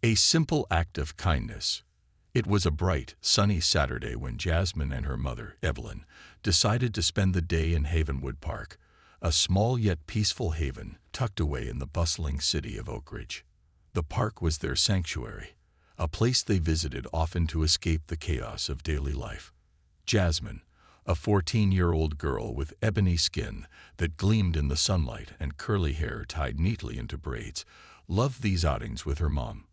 A simple act of kindness. It was a bright, sunny Saturday when Jasmine and her mother, Evelyn, decided to spend the day in Havenwood Park, a small yet peaceful haven tucked away in the bustling city of Oak Ridge. The park was their sanctuary, a place they visited often to escape the chaos of daily life. Jasmine, a 14-year-old girl with ebony skin that gleamed in the sunlight and curly hair tied neatly into braids, loved these outings with her mom.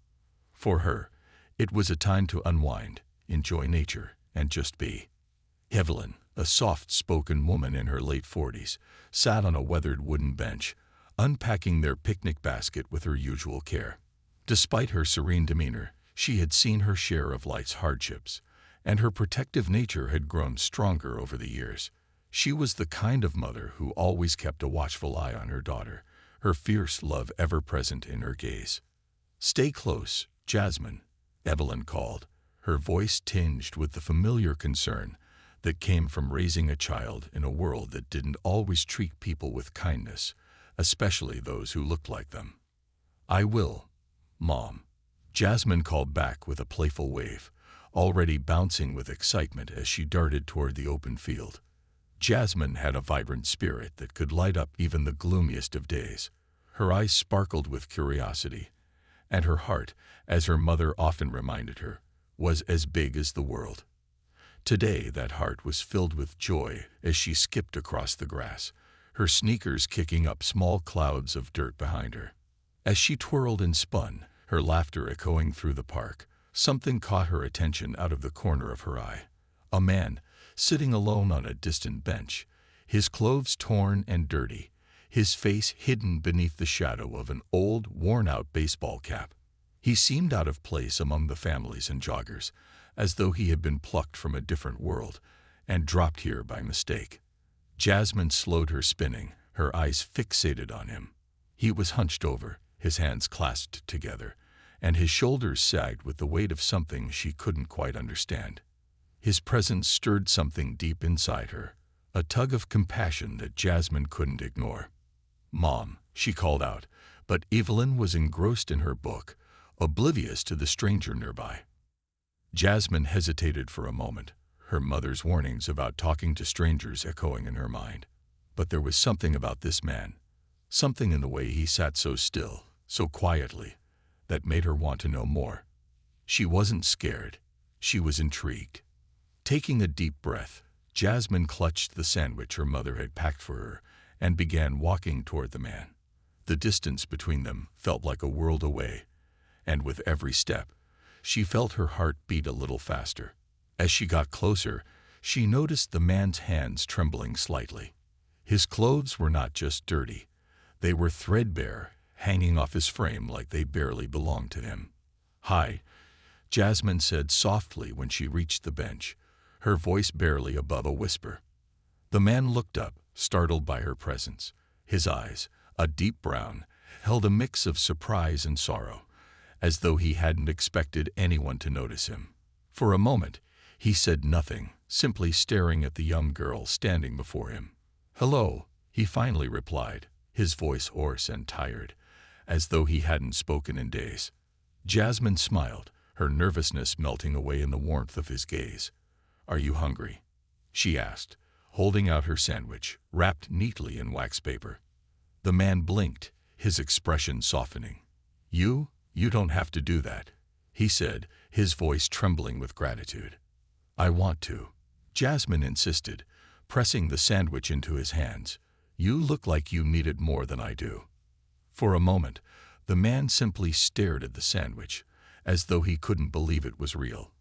For her, it was a time to unwind, enjoy nature, and just be. Evelyn, a soft-spoken woman in her late 40s, sat on a weathered wooden bench, unpacking their picnic basket with her usual care. Despite her serene demeanor, she had seen her share of life's hardships, and her protective nature had grown stronger over the years. She was the kind of mother who always kept a watchful eye on her daughter, her fierce love ever present in her gaze. "Stay close, Jasmine," Evelyn called, her voice tinged with the familiar concern that came from raising a child in a world that didn't always treat people with kindness, especially those who looked like them. "I will, Mom," Jasmine called back with a playful wave, already bouncing with excitement as she darted toward the open field. Jasmine had a vibrant spirit that could light up even the gloomiest of days. Her eyes sparkled with curiosity, and her heart, as her mother often reminded her, was as big as the world. Today that heart was filled with joy as she skipped across the grass, her sneakers kicking up small clouds of dirt behind her. As she twirled and spun, her laughter echoing through the park, something caught her attention out of the corner of her eye. A man, sitting alone on a distant bench, his clothes torn and dirty, his face hidden beneath the shadow of an old, worn-out baseball cap. He seemed out of place among the families and joggers, as though he had been plucked from a different world and dropped here by mistake. Jasmine slowed her spinning, her eyes fixated on him. He was hunched over, his hands clasped together, and his shoulders sagged with the weight of something she couldn't quite understand. His presence stirred something deep inside her, a tug of compassion that Jasmine couldn't ignore. "Mom," she called out, but Evelyn was engrossed in her book, oblivious to the stranger nearby. Jasmine hesitated for a moment, her mother's warnings about talking to strangers echoing in her mind. But there was something about this man, something in the way he sat so still, so quietly, that made her want to know more. She wasn't scared, she was intrigued. Taking a deep breath, Jasmine clutched the sandwich her mother had packed for her and began walking toward the man. The distance between them felt like a world away, and with every step, she felt her heart beat a little faster. As she got closer, she noticed the man's hands trembling slightly. His clothes were not just dirty, they were threadbare, hanging off his frame like they barely belonged to him. "Hi," Jasmine said softly when she reached the bench, her voice barely above a whisper. The man looked up, startled by her presence. His eyes, a deep brown, held a mix of surprise and sorrow, as though he hadn't expected anyone to notice him. For a moment, he said nothing, simply staring at the young girl standing before him. "Hello," he finally replied, his voice hoarse and tired, as though he hadn't spoken in days. Jasmine smiled, her nervousness melting away in the warmth of his gaze. "Are you hungry?" she asked, holding out her sandwich, wrapped neatly in wax paper. The man blinked, his expression softening. You don't have to do that," he said, his voice trembling with gratitude. "I want to," Jasmine insisted, pressing the sandwich into his hands. "You look like you need it more than I do." For a moment, the man simply stared at the sandwich, as though he couldn't believe it was real.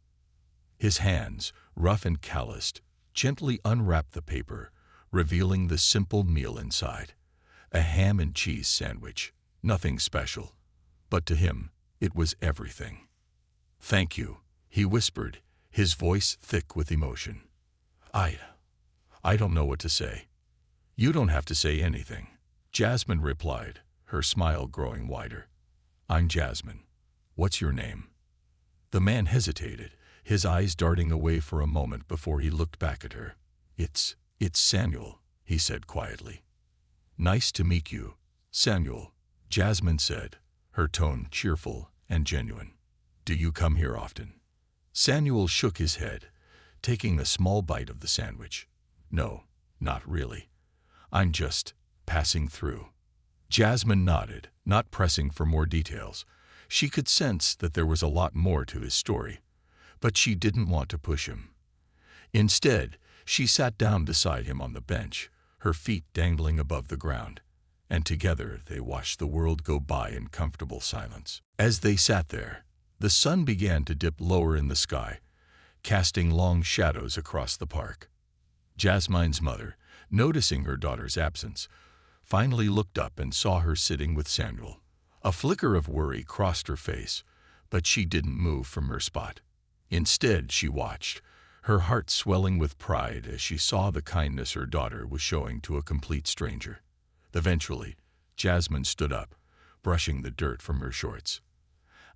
His hands, rough and calloused, gently unwrapped the paper, revealing the simple meal inside. A ham and cheese sandwich, nothing special. But to him, it was everything. "Thank you," he whispered, his voice thick with emotion. I don't know what to say." "You don't have to say anything," Jasmine replied, her smile growing wider. "I'm Jasmine. What's your name?" The man hesitated, his eyes darting away for a moment before he looked back at her. It's Samuel," he said quietly. "Nice to meet you, Samuel," Jasmine said, her tone cheerful and genuine. Do you come here often? Samuel shook his head, taking a small bite of the sandwich. No, not really. I'm just passing through. Jasmine nodded, not pressing for more details. She could sense that there was a lot more to his story, but she didn't want to push him. Instead, she sat down beside him on the bench, her feet dangling above the ground, and together they watched the world go by in comfortable silence. As they sat there, the sun began to dip lower in the sky, casting long shadows across the park. Jasmine's mother, noticing her daughter's absence, finally looked up and saw her sitting with Samuel. A flicker of worry crossed her face, but she didn't move from her spot. Instead, she watched, her heart swelling with pride as she saw the kindness her daughter was showing to a complete stranger. Eventually, Jasmine stood up, brushing the dirt from her shorts.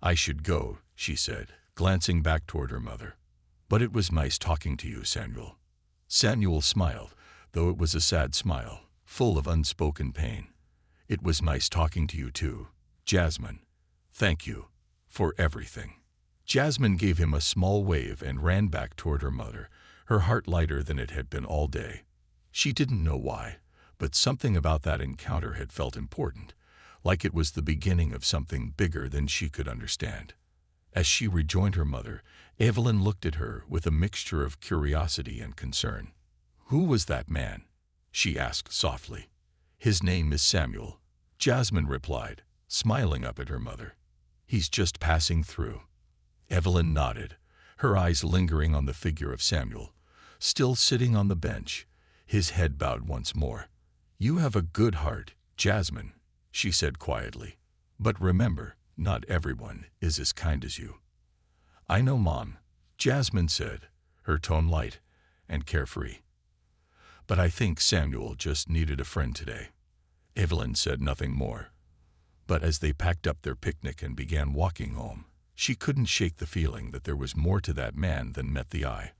I should go, she said, glancing back toward her mother. But it was nice talking to you, Samuel. Samuel smiled, though it was a sad smile, full of unspoken pain. It was nice talking to you too, Jasmine. Thank you for everything. Jasmine gave him a small wave and ran back toward her mother, her heart lighter than it had been all day. She didn't know why, but something about that encounter had felt important, like it was the beginning of something bigger than she could understand. As she rejoined her mother, Evelyn looked at her with a mixture of curiosity and concern. Who was that man? She asked softly. His name is Samuel, Jasmine replied, smiling up at her mother. He's just passing through. Evelyn nodded, her eyes lingering on the figure of Samuel, still sitting on the bench, his head bowed once more. You have a good heart, Jasmine, she said quietly. But remember, not everyone is as kind as you. I know, Mom, Jasmine said, her tone light and carefree. But I think Samuel just needed a friend today. Evelyn said nothing more. But as they packed up their picnic and began walking home, she couldn't shake the feeling that there was more to that man than met the eye.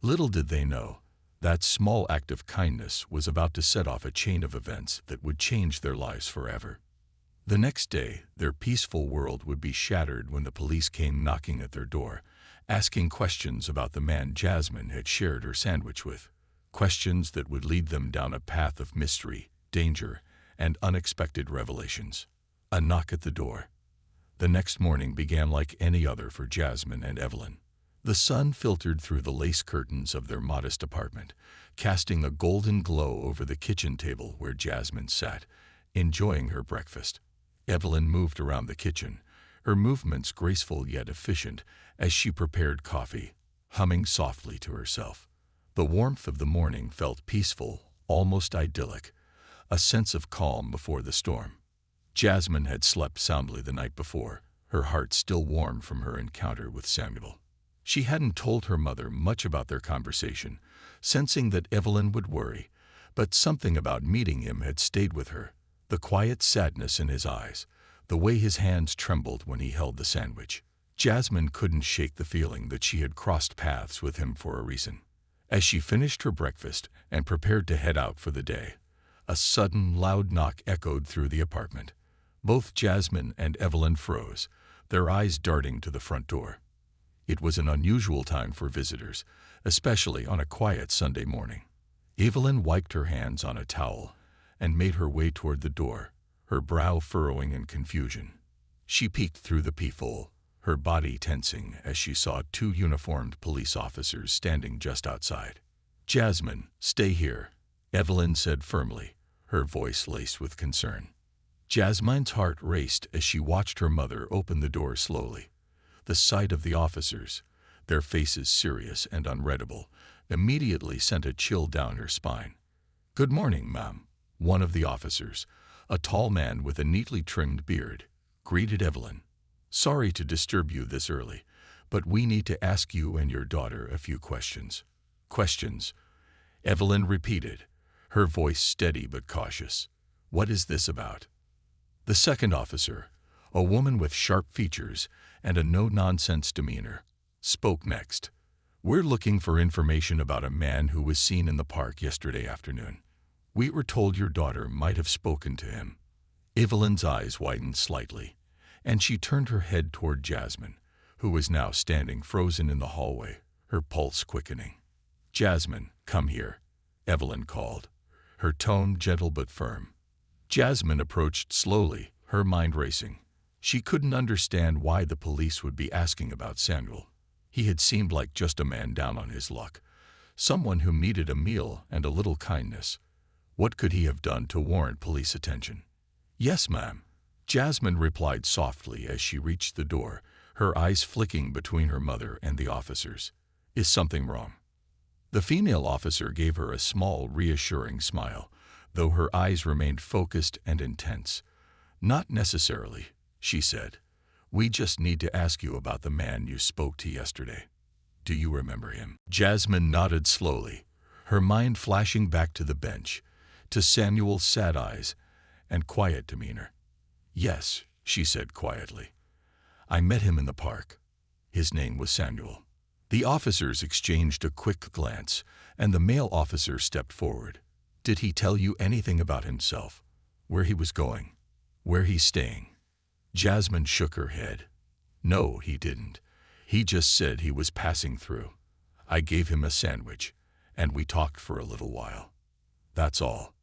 Little did they know, that small act of kindness was about to set off a chain of events that would change their lives forever. The next day, their peaceful world would be shattered when the police came knocking at their door, asking questions about the man Jasmine had shared her sandwich with. Questions that would lead them down a path of mystery, danger, and unexpected revelations. A knock at the door. The next morning began like any other for Jasmine and Evelyn. The sun filtered through the lace curtains of their modest apartment, casting a golden glow over the kitchen table where Jasmine sat, enjoying her breakfast. Evelyn moved around the kitchen, her movements graceful yet efficient as she prepared coffee, humming softly to herself. The warmth of the morning felt peaceful, almost idyllic, a sense of calm before the storm. Jasmine had slept soundly the night before, her heart still warm from her encounter with Samuel. She hadn't told her mother much about their conversation, sensing that Evelyn would worry, but something about meeting him had stayed with her. The quiet sadness in his eyes, the way his hands trembled when he held the sandwich. Jasmine couldn't shake the feeling that she had crossed paths with him for a reason. As she finished her breakfast and prepared to head out for the day, a sudden, loud knock echoed through the apartment. Both Jasmine and Evelyn froze, their eyes darting to the front door. It was an unusual time for visitors, especially on a quiet Sunday morning. Evelyn wiped her hands on a towel and made her way toward the door, her brow furrowing in confusion. She peeked through the peephole, her body tensing as she saw two uniformed police officers standing just outside. Jasmine, stay here, Evelyn said firmly, her voice laced with concern. Jasmine's heart raced as she watched her mother open the door slowly. The sight of the officers, their faces serious and unreadable, immediately sent a chill down her spine. Good morning, ma'am. One of the officers, a tall man with a neatly trimmed beard, greeted Evelyn. Sorry to disturb you this early, but we need to ask you and your daughter a few questions. Questions? Evelyn repeated, her voice steady but cautious. What is this about? The second officer, a woman with sharp features and a no-nonsense demeanor, spoke next. We're looking for information about a man who was seen in the park yesterday afternoon. We were told your daughter might have spoken to him. Evelyn's eyes widened slightly, and she turned her head toward Jasmine, who was now standing frozen in the hallway, her pulse quickening. "Jasmine, come here," Evelyn called, her tone gentle but firm. Jasmine approached slowly, her mind racing. She couldn't understand why the police would be asking about Samuel. He had seemed like just a man down on his luck, someone who needed a meal and a little kindness. What could he have done to warrant police attention? "Yes, ma'am," Jasmine replied softly as she reached the door, her eyes flicking between her mother and the officers. "Is something wrong?" The female officer gave her a small, reassuring smile, though her eyes remained focused and intense. "Not necessarily," she said. "We just need to ask you about the man you spoke to yesterday. Do you remember him?" Jasmine nodded slowly, her mind flashing back to the bench, to Samuel's sad eyes and quiet demeanor. "Yes," she said quietly. "I met him in the park. His name was Samuel." The officers exchanged a quick glance, and the male officer stepped forward. "Did he tell you anything about himself? Where he was going? Where he's staying?" Jasmine shook her head. "No, he didn't. He just said he was passing through. I gave him a sandwich, and we talked for a little while. That's all."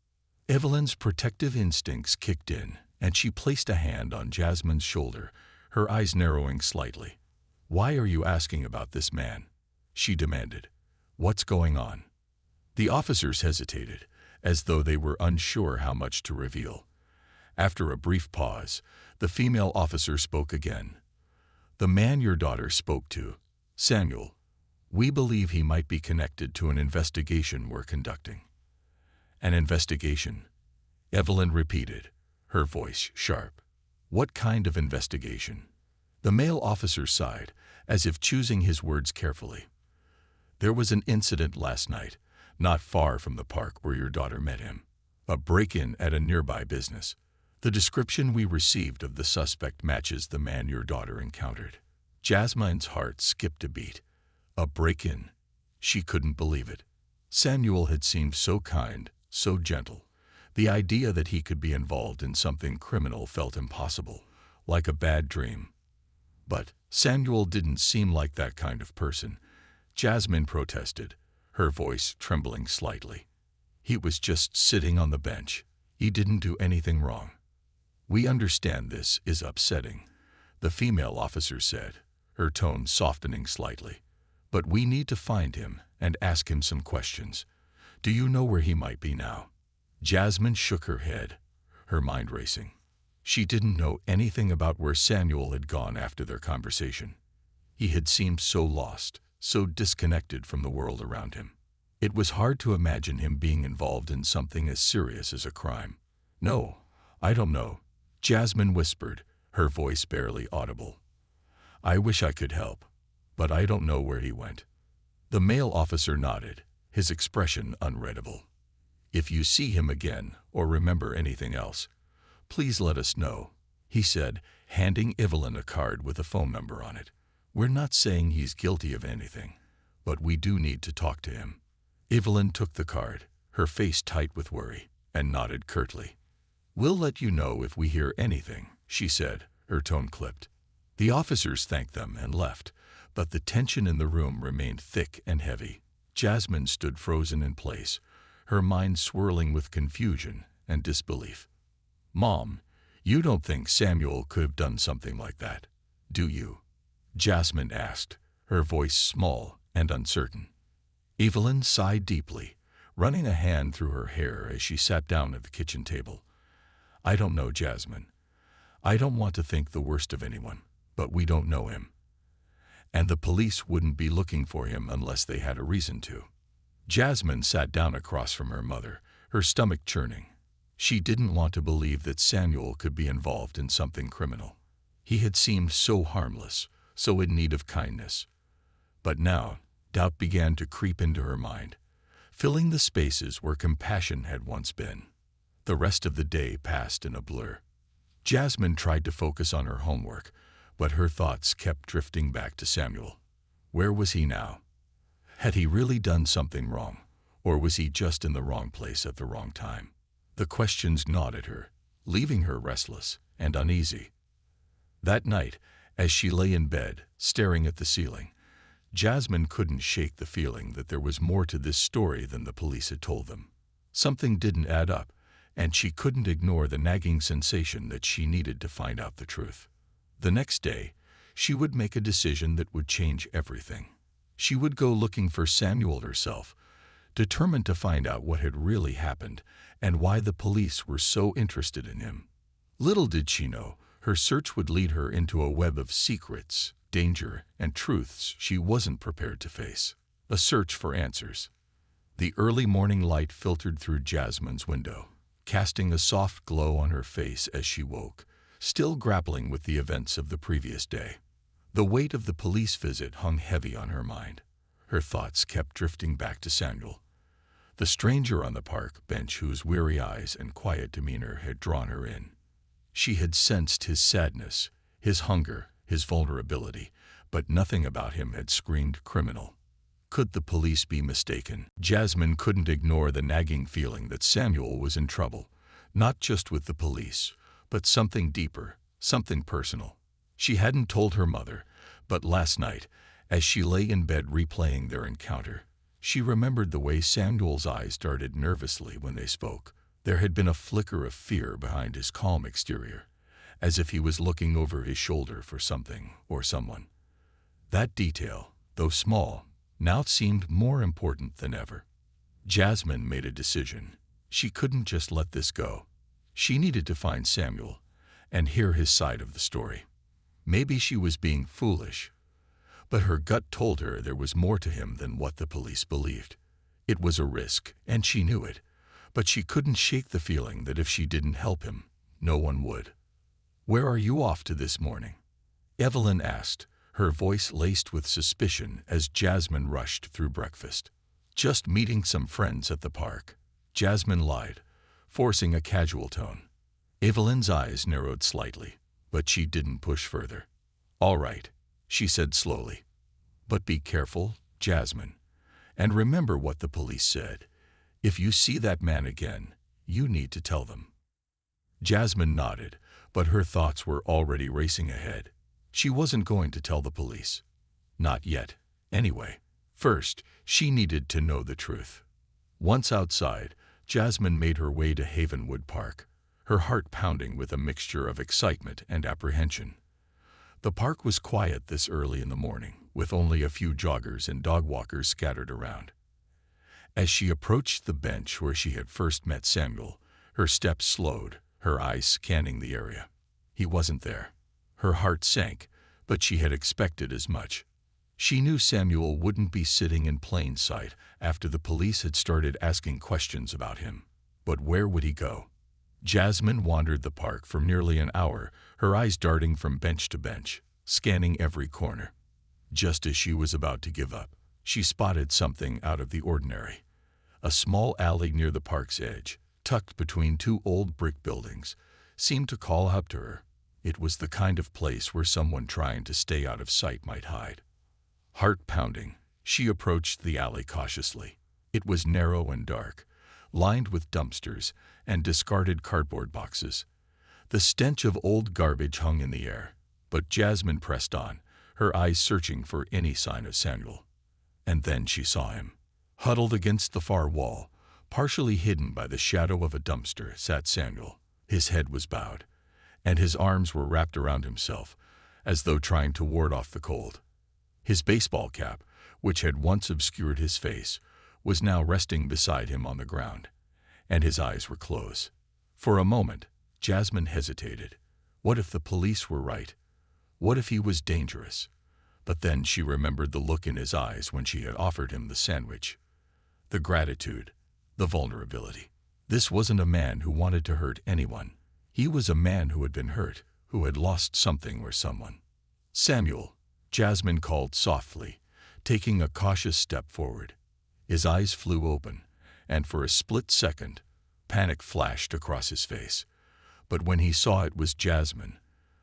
Evelyn's protective instincts kicked in, and she placed a hand on Jasmine's shoulder, her eyes narrowing slightly. "Why are you asking about this man?" she demanded. "What's going on?" The officers hesitated, as though they were unsure how much to reveal. After a brief pause, the female officer spoke again. "The man your daughter spoke to, Samuel, we believe he might be connected to an investigation we're conducting." "An investigation?" Evelyn repeated, her voice sharp. "What kind of investigation?" The male officer sighed, as if choosing his words carefully. "There was an incident last night, not far from the park where your daughter met him. A break-in at a nearby business. The description we received of the suspect matches the man your daughter encountered." Jasmine's heart skipped a beat. A break-in? She couldn't believe it. Samuel had seemed so kind, so gentle. The idea that he could be involved in something criminal felt impossible, like a bad dream. But Samuel didn't seem like that kind of person. Jasmine protested, her voice trembling slightly. "He was just sitting on the bench. He didn't do anything wrong." "We understand this is upsetting," the female officer said, her tone softening slightly. "But we need to find him and ask him some questions. Do you know where he might be now?" Jasmine shook her head, her mind racing. She didn't know anything about where Samuel had gone after their conversation. He had seemed so lost, so disconnected from the world around him. It was hard to imagine him being involved in something as serious as a crime. "No, I don't know," Jasmine whispered, her voice barely audible. "I wish I could help, but I don't know where he went." The male officer nodded, his expression unreadable. "If you see him again or remember anything else, please let us know," he said, handing Evelyn a card with a phone number on it. "We're not saying he's guilty of anything, but we do need to talk to him." Evelyn took the card, her face tight with worry, and nodded curtly. "We'll let you know if we hear anything," she said, her tone clipped. The officers thanked them and left, but the tension in the room remained thick and heavy. Jasmine stood frozen in place, her mind swirling with confusion and disbelief. "Mom, you don't think Samuel could have done something like that, do you?" Jasmine asked, her voice small and uncertain. Evelyn sighed deeply, running a hand through her hair as she sat down at the kitchen table. "I don't know, Jasmine. I don't want to think the worst of anyone, but we don't know him. And the police wouldn't be looking for him unless they had a reason to." Jasmine sat down across from her mother, her stomach churning. She didn't want to believe that Samuel could be involved in something criminal. He had seemed so harmless, so in need of kindness. But now, doubt began to creep into her mind, filling the spaces where compassion had once been. The rest of the day passed in a blur. Jasmine tried to focus on her homework, but her thoughts kept drifting back to Samuel. Where was he now? Had he really done something wrong, or was he just in the wrong place at the wrong time? The questions gnawed at her, leaving her restless and uneasy. That night, As she lay in bed, staring at the ceiling, Jasmine couldn't shake the feeling that there was more to this story than the police had told them. Something didn't add up, and she couldn't ignore the nagging sensation that she needed to find out the truth. The next day, she would make a decision that would change everything. She would go looking for Samuel herself, determined to find out what had really happened and why the police were so interested in him. Little did she know, her search would lead her into a web of secrets, danger, and truths she wasn't prepared to face. A search for answers. The early morning light filtered through Jasmine's window, casting a soft glow on her face as she woke, still grappling with the events of the previous day. The weight of the police visit hung heavy on her mind. Her thoughts kept drifting back to Samuel, the stranger on the park bench whose weary eyes and quiet demeanor had drawn her in. She had sensed his sadness, his hunger, his vulnerability, but nothing about him had screamed criminal. Could the police be mistaken? Jasmine couldn't ignore the nagging feeling that Samuel was in trouble, not just with the police, but something deeper, something personal. She hadn't told her mother, but last night, as she lay in bed replaying their encounter, she remembered the way Samuel's eyes darted nervously when they spoke. There had been a flicker of fear behind his calm exterior, as if he was looking over his shoulder for something or someone. That detail, though small, now seemed more important than ever. Jasmine made a decision. She couldn't just let this go. She needed to find Samuel and hear his side of the story. Maybe she was being foolish, but her gut told her there was more to him than what the police believed. It was a risk, and she knew it, but she couldn't shake the feeling that if she didn't help him, no one would. "Where are you off to this morning?" Evelyn asked, her voice laced with suspicion as Jasmine rushed through breakfast. "Just meeting some friends at the park," Jasmine lied, forcing a casual tone. Evelyn's eyes narrowed slightly, but she didn't push further. "All right," she said slowly. "But be careful, Jasmine, and remember what the police said. If you see that man again, you need to tell them." Jasmine nodded, but her thoughts were already racing ahead. She wasn't going to tell the police. Not yet, anyway. First, she needed to know the truth. Once outside, Jasmine made her way to Havenwood Park, her heart pounding with a mixture of excitement and apprehension. The park was quiet this early in the morning, with only a few joggers and dog walkers scattered around. As she approached the bench where she had first met Samuel, her steps slowed, her eyes scanning the area. He wasn't there. Her heart sank, but she had expected as much. She knew Samuel wouldn't be sitting in plain sight after the police had started asking questions about him. But where would he go? Jasmine wandered the park for nearly an hour, her eyes darting from bench to bench, scanning every corner. Just as she was about to give up, she spotted something out of the ordinary. A small alley near the park's edge, tucked between two old brick buildings, seemed to call out to her. It was the kind of place where someone trying to stay out of sight might hide. Heart pounding, she approached the alley cautiously. It was narrow and dark, lined with dumpsters and discarded cardboard boxes. The stench of old garbage hung in the air, but Jasmine pressed on, her eyes searching for any sign of Samuel. And then she saw him. Huddled against the far wall, partially hidden by the shadow of a dumpster, sat Samuel. His head was bowed, and his arms were wrapped around himself, as though trying to ward off the cold. His baseball cap, which had once obscured his face, was now resting beside him on the ground, and his eyes were closed. For a moment, Jasmine hesitated. What if the police were right? What if he was dangerous? But then she remembered the look in his eyes when she had offered him the sandwich. The gratitude, the vulnerability. This wasn't a man who wanted to hurt anyone. He was a man who had been hurt, who had lost something or someone. "Samuel," Jasmine called softly, taking a cautious step forward. His eyes flew open, and for a split second, panic flashed across his face. But when he saw it was Jasmine,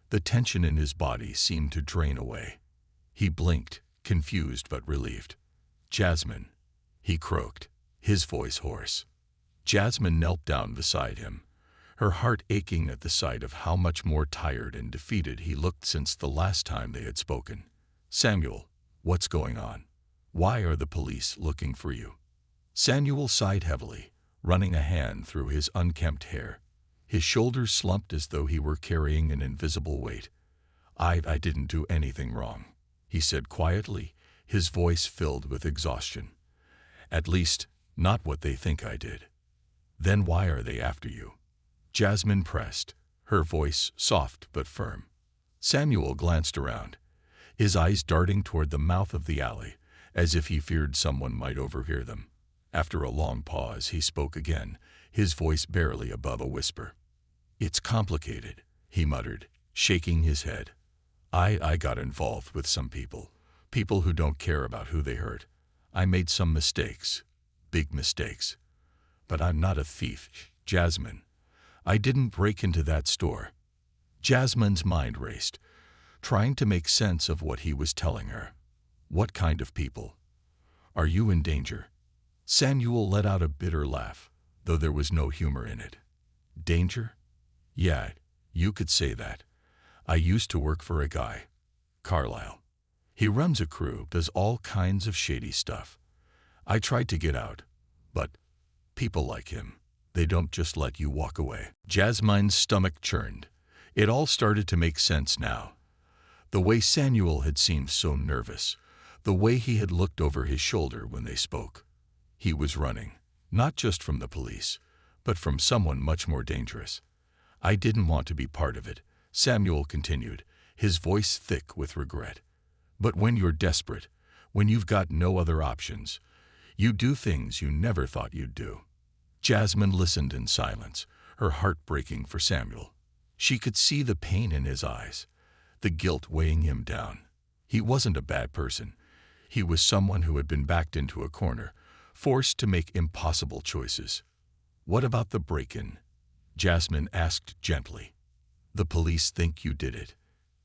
the tension in his body seemed to drain away. He blinked, confused but relieved. "Jasmine," he croaked, his voice hoarse. Jasmine knelt down beside him, her heart aching at the sight of how much more tired and defeated he looked since the last time they had spoken. "Samuel, what's going on? Why are the police looking for you?" Samuel sighed heavily, running a hand through his unkempt hair. His shoulders slumped as though he were carrying an invisible weight. I didn't do anything wrong," he said quietly, his voice filled with exhaustion. "At least, not what they think I did." "Then why are they after you?" Jasmine pressed, her voice soft but firm. Samuel glanced around, his eyes darting toward the mouth of the alley, as if he feared someone might overhear them. After a long pause, he spoke again, his voice barely above a whisper. "It's complicated," he muttered, shaking his head. I got involved with some people who don't care about who they hurt. I made some mistakes, big mistakes. But I'm not a thief, Jasmine. I didn't break into that store." Jasmine's mind raced, trying to make sense of what he was telling her. "What kind of people? Are you in danger?" Samuel let out a bitter laugh, though there was no humor in it. "Danger? Yeah, you could say that. I used to work for a guy, Carlisle. He runs a crew, does all kinds of shady stuff. I tried to get out, but people like him, they don't just let you walk away." Jasmine's stomach churned. It all started to make sense now. The way Samuel had seemed so nervous, the way he had looked over his shoulder when they spoke. He was running, not just from the police, but from someone much more dangerous. "I didn't want to be part of it," Samuel continued, his voice thick with regret. "But when you're desperate, when you've got no other options, you do things you never thought you'd do." Jasmine listened in silence, her heart breaking for Samuel. She could see the pain in his eyes, the guilt weighing him down. He wasn't a bad person. He was someone who had been backed into a corner, forced to make impossible choices. "What about the break-in?" Jasmine asked gently. "The police think you did it."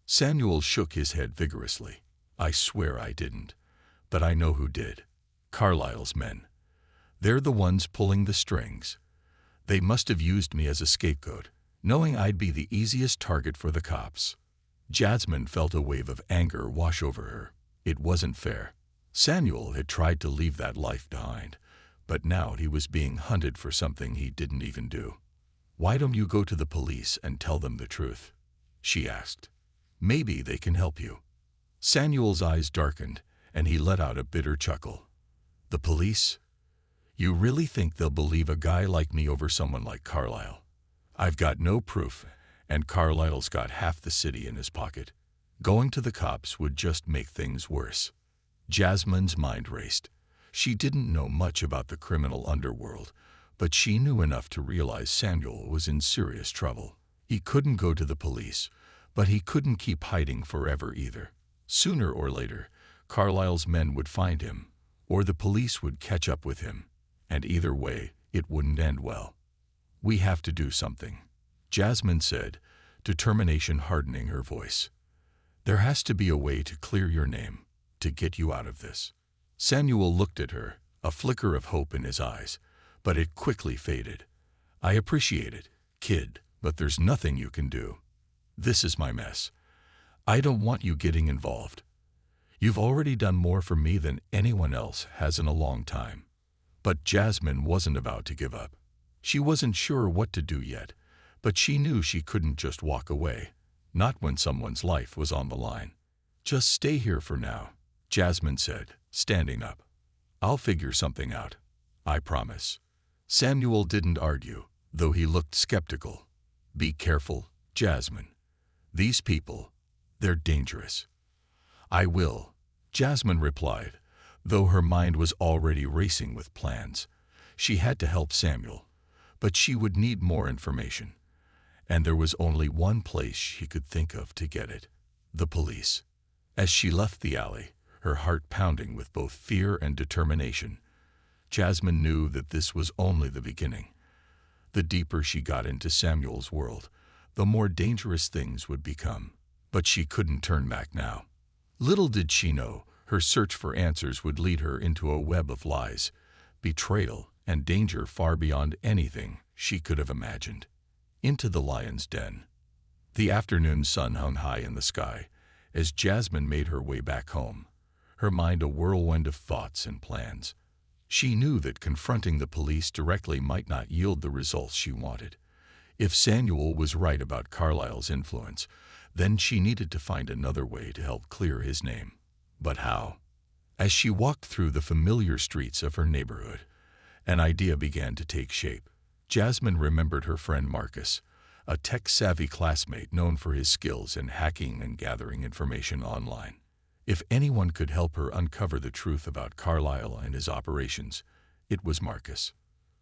Samuel shook his head vigorously. "I swear I didn't. But I know who did. Carlisle's men. They're the ones pulling the strings. They must have used me as a scapegoat, knowing I'd be the easiest target for the cops." Jasmine felt a wave of anger wash over her. It wasn't fair. Samuel had tried to leave that life behind, but now he was being hunted for something he didn't even do. "Why don't you go to the police and tell them the truth?" she asked. "Maybe they can help you." Samuel's eyes darkened, and he let out a bitter chuckle. "The police? You really think they'll believe a guy like me over someone like Carlisle? I've got no proof, and Carlisle's got half the city in his pocket. Going to the cops would just make things worse." Jasmine's mind raced. She didn't know much about the criminal underworld, but she knew enough to realize Samuel was in serious trouble. He couldn't go to the police, but he couldn't keep hiding forever either. Sooner or later, Carlisle's men would find him, or the police would catch up with him, and either way, it wouldn't end well. "We have to do something," Jasmine said, determination hardening her voice. "There has to be a way to clear your name, to get you out of this." Samuel looked at her, a flicker of hope in his eyes, but it quickly faded. "I appreciate it, kid, but there's nothing you can do. This is my mess. I don't want you getting involved. You've already done more for me than anyone else has in a long time." But Jasmine wasn't about to give up. She wasn't sure what to do yet, but she knew she couldn't just walk away, not when someone's life was on the line. "Just stay here for now," Jasmine said, standing up. "I'll figure something out. I promise." Samuel didn't argue, though he looked skeptical. "Be careful, Jasmine. These people, they're dangerous." "I will," Jasmine replied, though her mind was already racing with plans. She had to help Samuel, but she would need more information. And there was only one place she could think of to get it: the police. As she left the alley, her heart pounding with both fear and determination, Jasmine knew that this was only the beginning. The deeper she got into Samuel's world, the more dangerous things would become. But she couldn't turn back now. Little did she know, her search for answers would lead her into a web of lies, betrayal, and danger far beyond anything she could have imagined. into the lion's den. The afternoon sun hung high in the sky as Jasmine made her way back home, her mind a whirlwind of thoughts and plans. She knew that confronting the police directly might not yield the results she wanted. If Samuel was right about Carlisle's influence, then she needed to find another way to help clear his name. But how? As she walked through the familiar streets of her neighborhood, an idea began to take shape. Jasmine remembered her friend Marcus, a tech-savvy classmate known for his skills in hacking and gathering information online. If anyone could help her uncover the truth about Carlisle and his operations, it was Marcus.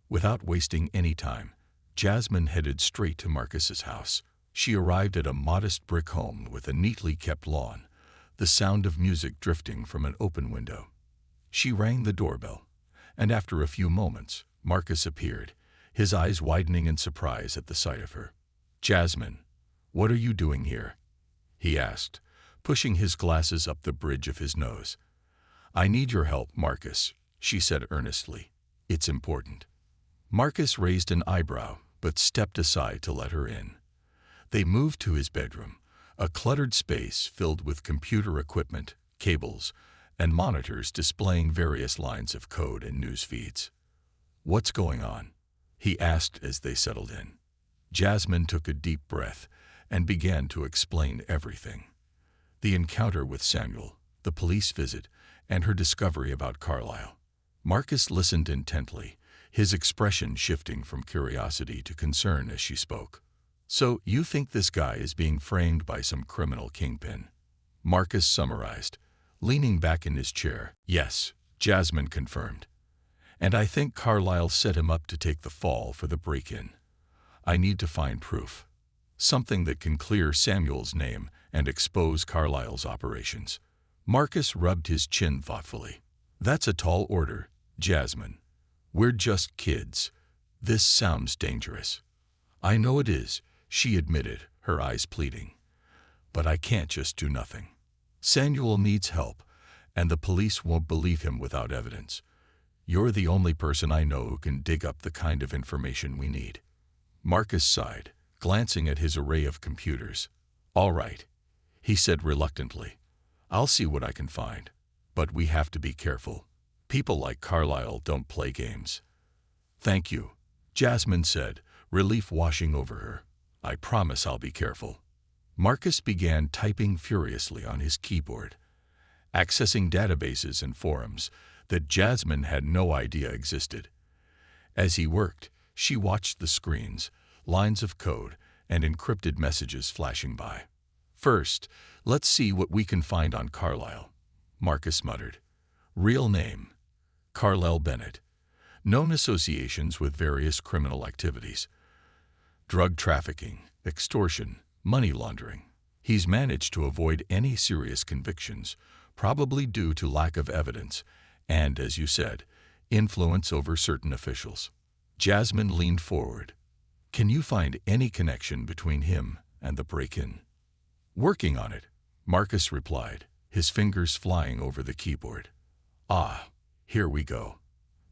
Without wasting any time, Jasmine headed straight to Marcus's house. She arrived at a modest brick home with a neatly kept lawn, the sound of music drifting from an open window. She rang the doorbell, and after a few moments, Marcus appeared, his eyes widening in surprise at the sight of her. "Jasmine, what are you doing here?" he asked, pushing his glasses up the bridge of his nose. "I need your help, Marcus," she said earnestly. "It's important." Marcus raised an eyebrow, but stepped aside to let her in. They moved to his bedroom, a cluttered space filled with computer equipment, cables, and monitors displaying various lines of code and news feeds. "What's going on?" he asked as they settled in. Jasmine took a deep breath and began to explain everything. The encounter with Samuel, the police visit, and her discovery about Carlisle. Marcus listened intently, his expression shifting from curiosity to concern as she spoke. "So you think this guy is being framed by some criminal kingpin?" Marcus summarized, leaning back in his chair. "Yes," Jasmine confirmed. "And I think Carlisle set him up to take the fall for the break-in. I need to find proof. Something that can clear Samuel's name and expose Carlisle's operations." Marcus rubbed his chin thoughtfully. "That's a tall order, Jasmine. We're just kids. This sounds dangerous." "I know it is," she admitted, her eyes pleading. "But I can't just do nothing. Samuel needs help, and the police won't believe him without evidence. You're the only person I know who can dig up the kind of information we need." Marcus sighed, glancing at his array of computers. "All right," he said reluctantly. "I'll see what I can find. But we have to be careful. People like Carlisle don't play games." "Thank you," Jasmine said, relief washing over her. "I promise I'll be careful." Marcus began typing furiously on his keyboard, accessing databases and forums that Jasmine had no idea existed. As he worked, she watched the screens, lines of code, and encrypted messages flashing by. "First, let's see what we can find on Carlisle," Marcus muttered. "Real name: Carlisle Bennett. Known associations with various criminal activities. Drug trafficking, extortion, money laundering. He's managed to avoid any serious convictions, probably due to lack of evidence, and, as you said, influence over certain officials." Jasmine leaned forward. "Can you find any connection between him and the break-in?" "Working on it," Marcus replied, his fingers flying over the keyboard. "Ah, here we go.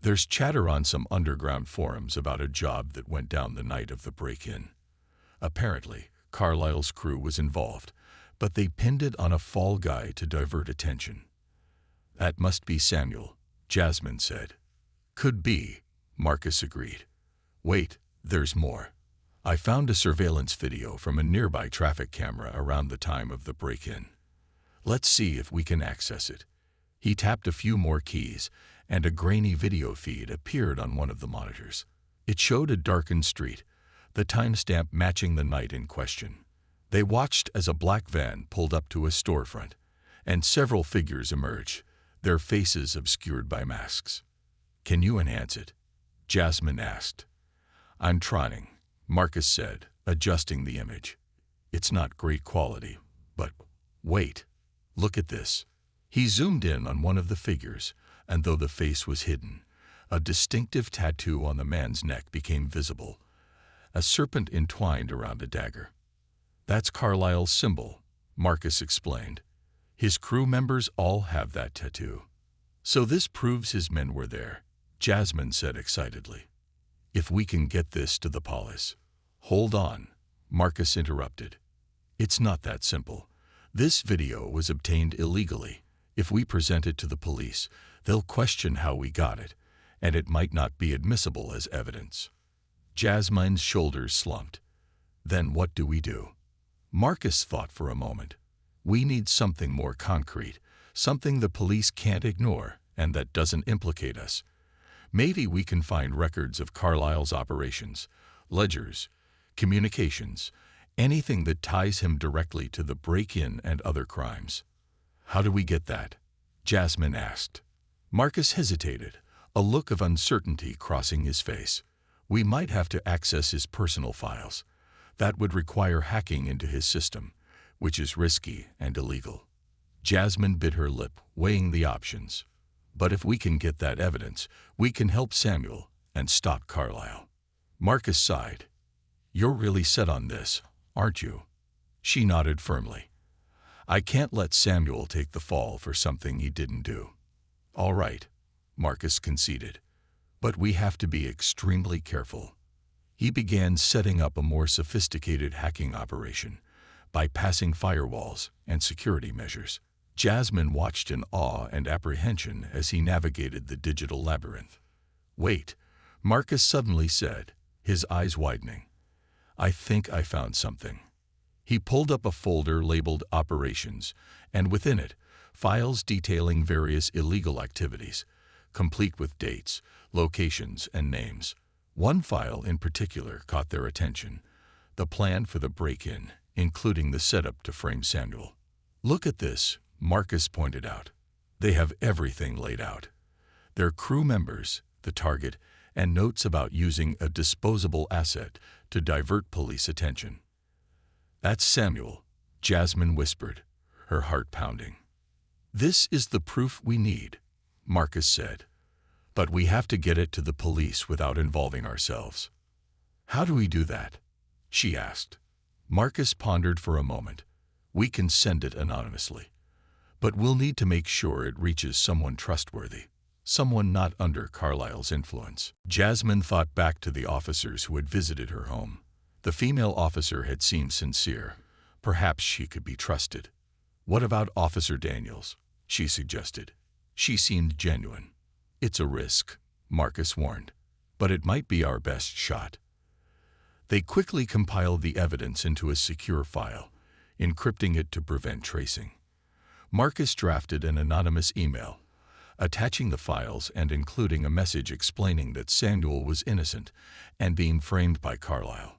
There's chatter on some underground forums about a job that went down the night of the break-in. Apparently, Carlisle's crew was involved, but they pinned it on a fall guy to divert attention." "That must be Samuel," Jasmine said. "Could be," Marcus agreed. "Wait, there's more. I found a surveillance video from a nearby traffic camera around the time of the break-in. Let's see if we can access it." He tapped a few more keys, and a grainy video feed appeared on one of the monitors. It showed a darkened street, the timestamp matching the night in question. They watched as a black van pulled up to a storefront, and several figures emerged, their faces obscured by masks. "Can you enhance it?" Jasmine asked. "I'm trying," Marcus said, adjusting the image. "It's not great quality, but wait, look at this." He zoomed in on one of the figures, and though the face was hidden, a distinctive tattoo on the man's neck became visible, a serpent entwined around a dagger. "That's Carlisle's symbol," Marcus explained. "His crew members all have that tattoo." "So this proves his men were there," Jasmine said excitedly. "If we can get this to the police, Hold on, Marcus interrupted. It's not that simple. This video was obtained illegally. If we present it to the police, they'll question how we got it, and it might not be admissible as evidence. Jasmine's shoulders slumped. Then what do we do? Marcus thought for a moment. We need something more concrete, something the police can't ignore and that doesn't implicate us. Maybe we can find records of Carlisle's operations, ledgers, communications, anything that ties him directly to the break-in and other crimes. How do we get that? Jasmine asked. Marcus hesitated, a look of uncertainty crossing his face. We might have to access his personal files. That would require hacking into his system, which is risky and illegal. Jasmine bit her lip, weighing the options. But if we can get that evidence, we can help Samuel and stop Carlisle. Marcus sighed. You're really set on this, aren't you? She nodded firmly. I can't let Samuel take the fall for something he didn't do. All right, Marcus conceded. But we have to be extremely careful. He began setting up a more sophisticated hacking operation, bypassing firewalls and security measures. Jasmine watched in awe and apprehension as he navigated the digital labyrinth. Wait, Marcus suddenly said, his eyes widening. I think I found something. He pulled up a folder labeled Operations, and within it, files detailing various illegal activities, complete with dates, locations, and names. One file in particular caught their attention, the plan for the break-in, including the setup to frame Samuel. Look at this, Marcus pointed out. They have everything laid out. Their crew members, the target, and notes about using a disposable asset to divert police attention. That's Samuel, Jasmine whispered, her heart pounding. This is the proof we need, Marcus said. But we have to get it to the police without involving ourselves. How do we do that? She asked. Marcus pondered for a moment. We can send it anonymously. But we'll need to make sure it reaches someone trustworthy, someone not under Carlisle's influence. Jasmine thought back to the officers who had visited her home. The female officer had seemed sincere. Perhaps she could be trusted. What about Officer Daniels? She suggested. She seemed genuine. It's a risk, Marcus warned, but it might be our best shot. They quickly compiled the evidence into a secure file, encrypting it to prevent tracing. Marcus drafted an anonymous email, attaching the files and including a message explaining that Samuel was innocent and being framed by Carlisle.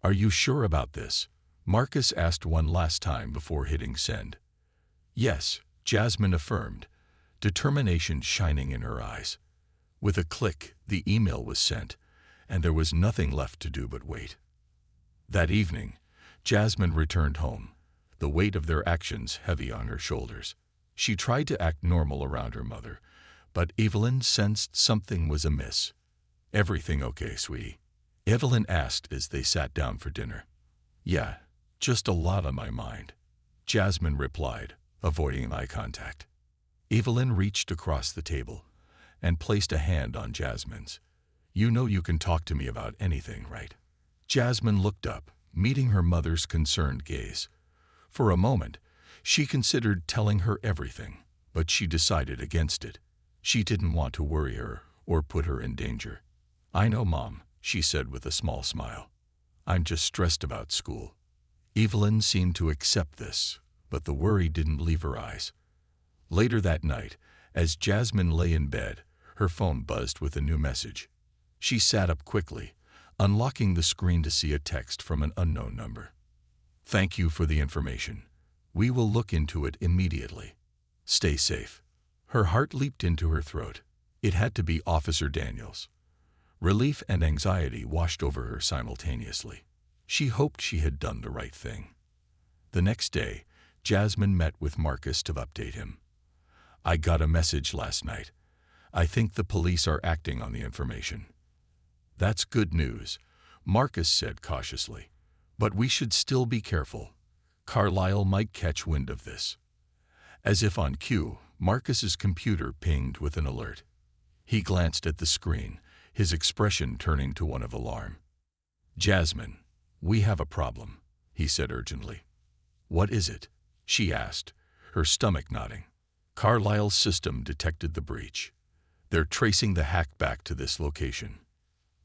Are you sure about this? Marcus asked one last time before hitting send. Yes, Jasmine affirmed, determination shining in her eyes. With a click, the email was sent, and there was nothing left to do but wait. That evening, Jasmine returned home, the weight of their actions heavy on her shoulders. She tried to act normal around her mother, but Evelyn sensed something was amiss. Everything okay, sweetie? Evelyn asked as they sat down for dinner. Yeah, just a lot on my mind, Jasmine replied, avoiding eye contact. Evelyn reached across the table and placed a hand on Jasmine's. You know you can talk to me about anything, right? Jasmine looked up, meeting her mother's concerned gaze. For a moment, she considered telling her everything, but she decided against it. She didn't want to worry her or put her in danger. I know, Mom, she said with a small smile. I'm just stressed about school. Evelyn seemed to accept this, but the worry didn't leave her eyes. Later that night, as Jasmine lay in bed, her phone buzzed with a new message. She sat up quickly, unlocking the screen to see a text from an unknown number. Thank you for the information. We will look into it immediately. Stay safe. Her heart leaped into her throat. It had to be Officer Daniels. Relief and anxiety washed over her simultaneously. She hoped she had done the right thing. The next day, Jasmine met with Marcus to update him. I got a message last night. I think the police are acting on the information. That's good news, Marcus said cautiously. But we should still be careful. Carlisle might catch wind of this. As if on cue, Marcus's computer pinged with an alert. He glanced at the screen, his expression turning to one of alarm. Jasmine, "We have a problem," he said urgently. "What is it?" she asked, her stomach knotting. "Carlisle's system detected the breach. They're tracing the hack back to this location."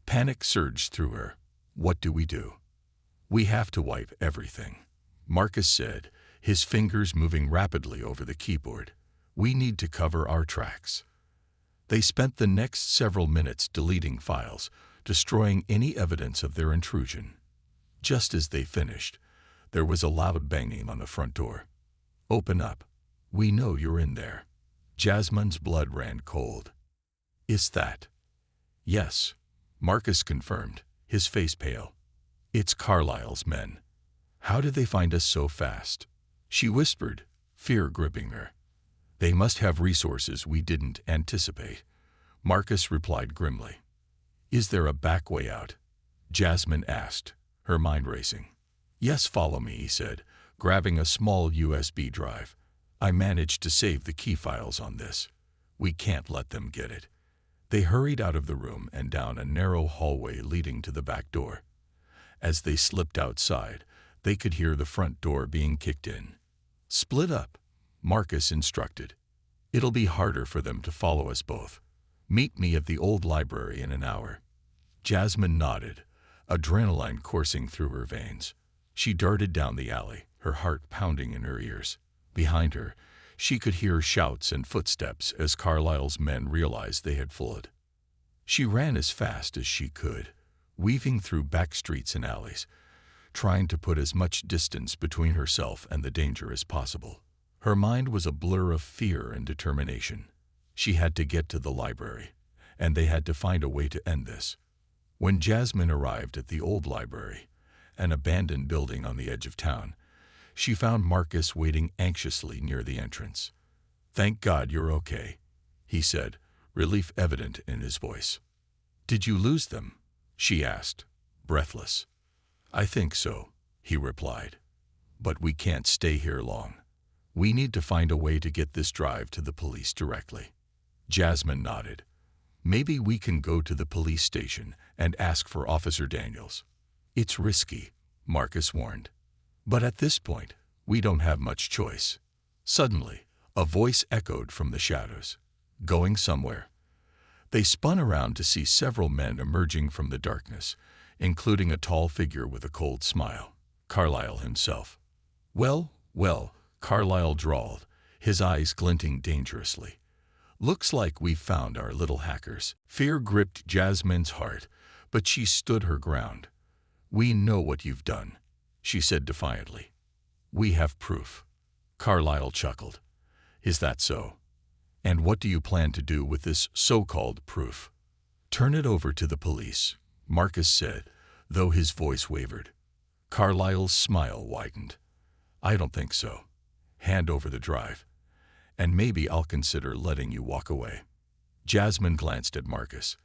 Panic surged through her. "What do we do?" "We have to wipe everything," Marcus said, his fingers moving rapidly over the keyboard. "We need to cover our tracks." They spent the next several minutes deleting files, destroying any evidence of their intrusion. Just as they finished, there was a loud banging on the front door. "Open up. We know you're in there." Jasmine's blood ran cold. "Is that?" "Yes," Marcus confirmed, his face pale. "It's Carlisle's men. How did they find us so fast?" She whispered, fear gripping her. "They must have resources we didn't anticipate," Marcus replied grimly. "Is there a back way out?" Jasmine asked, her mind racing. "Yes, follow me," he said, grabbing a small USB drive. "I managed to save the key files on this. We can't let them get it." They hurried out of the room and down a narrow hallway leading to the back door. As they slipped outside, they could hear the front door being kicked in. "Split up," Marcus instructed. "It'll be harder for them to follow us both. Meet me at the old library in an hour." Jasmine nodded, adrenaline coursing through her veins. She darted down the alley, her heart pounding in her ears. Behind her, she could hear shouts and footsteps as Carlisle's men realized they had fled. She ran as fast as she could, weaving through back streets and alleys, trying to put as much distance between herself and the danger as possible. Her mind was a blur of fear and determination. She had to get to the library, and they had to find a way to end this. When Jasmine arrived at the old library, an abandoned building on the edge of town, she found Marcus waiting anxiously near the entrance. "Thank God you're okay," he said, relief evident in his voice. "Did you lose them?" she asked, breathless. "I think so," he replied. "But we can't stay here long. We need to find a way to get this drive to the police directly." Jasmine nodded. "Maybe we can go to the police station and ask for Officer Daniels." "It's risky," Marcus warned. "But at this point, we don't have much choice." Suddenly, a voice echoed from the shadows. "Going somewhere?" They spun around to see several men emerging from the darkness, including a tall figure with a cold smile, Carlisle himself. "Well, well," Carlisle drawled, his eyes glinting dangerously. "Looks like we've found our little hackers." Fear gripped Jasmine's heart, but she stood her ground. "We know what you've done," she said defiantly. "We have proof." Carlisle chuckled. "Is that so? And what do you plan to do with this so-called proof?" "Turn it over to the police," Marcus said, though his voice wavered. Carlisle's smile widened. "I don't think so. Hand over the drive, and maybe I'll consider letting you walk away." Jasmine glanced at Marcus,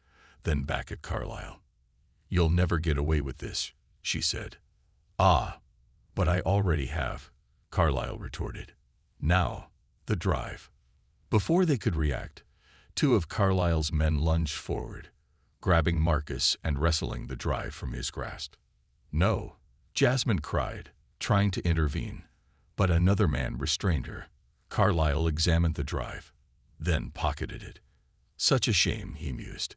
then back at Carlisle. "You'll never get away with this," she said. "Ah, but I already have," Carlisle retorted. "Now, the drive." Before they could react, two of Carlisle's men lunged forward, grabbing Marcus and wresting the drive from his grasp. "No," Jasmine cried, trying to intervene, but another man restrained her. Carlisle examined the drive, then pocketed it. "Such a shame," he mused.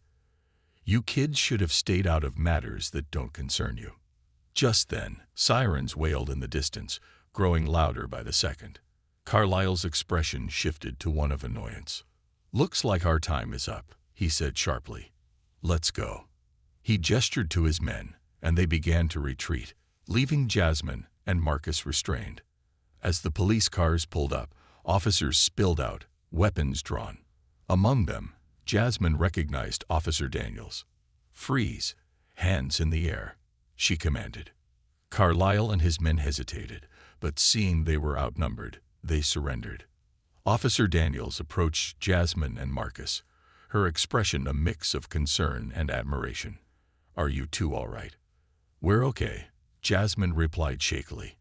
"You kids should have stayed out of matters that don't concern you." Just then, sirens wailed in the distance, growing louder by the second. Carlisle's expression shifted to one of annoyance. "Looks like our time is up," he said sharply. "Let's go." He gestured to his men, and they began to retreat, leaving Jasmine and Marcus restrained. As the police cars pulled up, officers spilled out, weapons drawn. Among them, Jasmine recognized Officer Daniels. "Freeze! Hands in the air," she commanded. Carlisle and his men hesitated, but seeing they were outnumbered, they surrendered. Officer Daniels approached Jasmine and Marcus, her expression a mix of concern and admiration. "Are you two all right?" "We're okay," Jasmine replied shakily.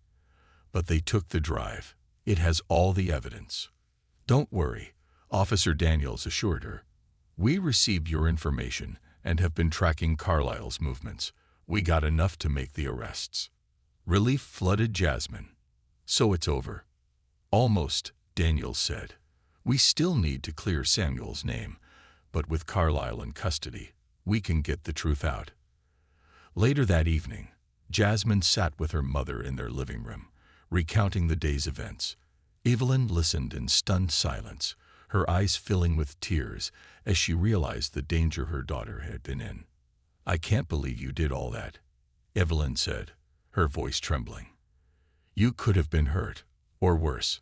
"But they took the drive. It has all the evidence." "Don't worry," Officer Daniels assured her. "We received your information and have been tracking Carlisle's movements. We got enough to make the arrests. Relief flooded Jasmine. So it's over. Almost, Daniel said. We still need to clear Samuel's name, but with Carlisle in custody, we can get the truth out. Later that evening, Jasmine sat with her mother in their living room, recounting the day's events. Evelyn listened in stunned silence, her eyes filling with tears as she realized the danger her daughter had been in. I can't believe you did all that, Evelyn said, her voice trembling. You could have been hurt, or worse.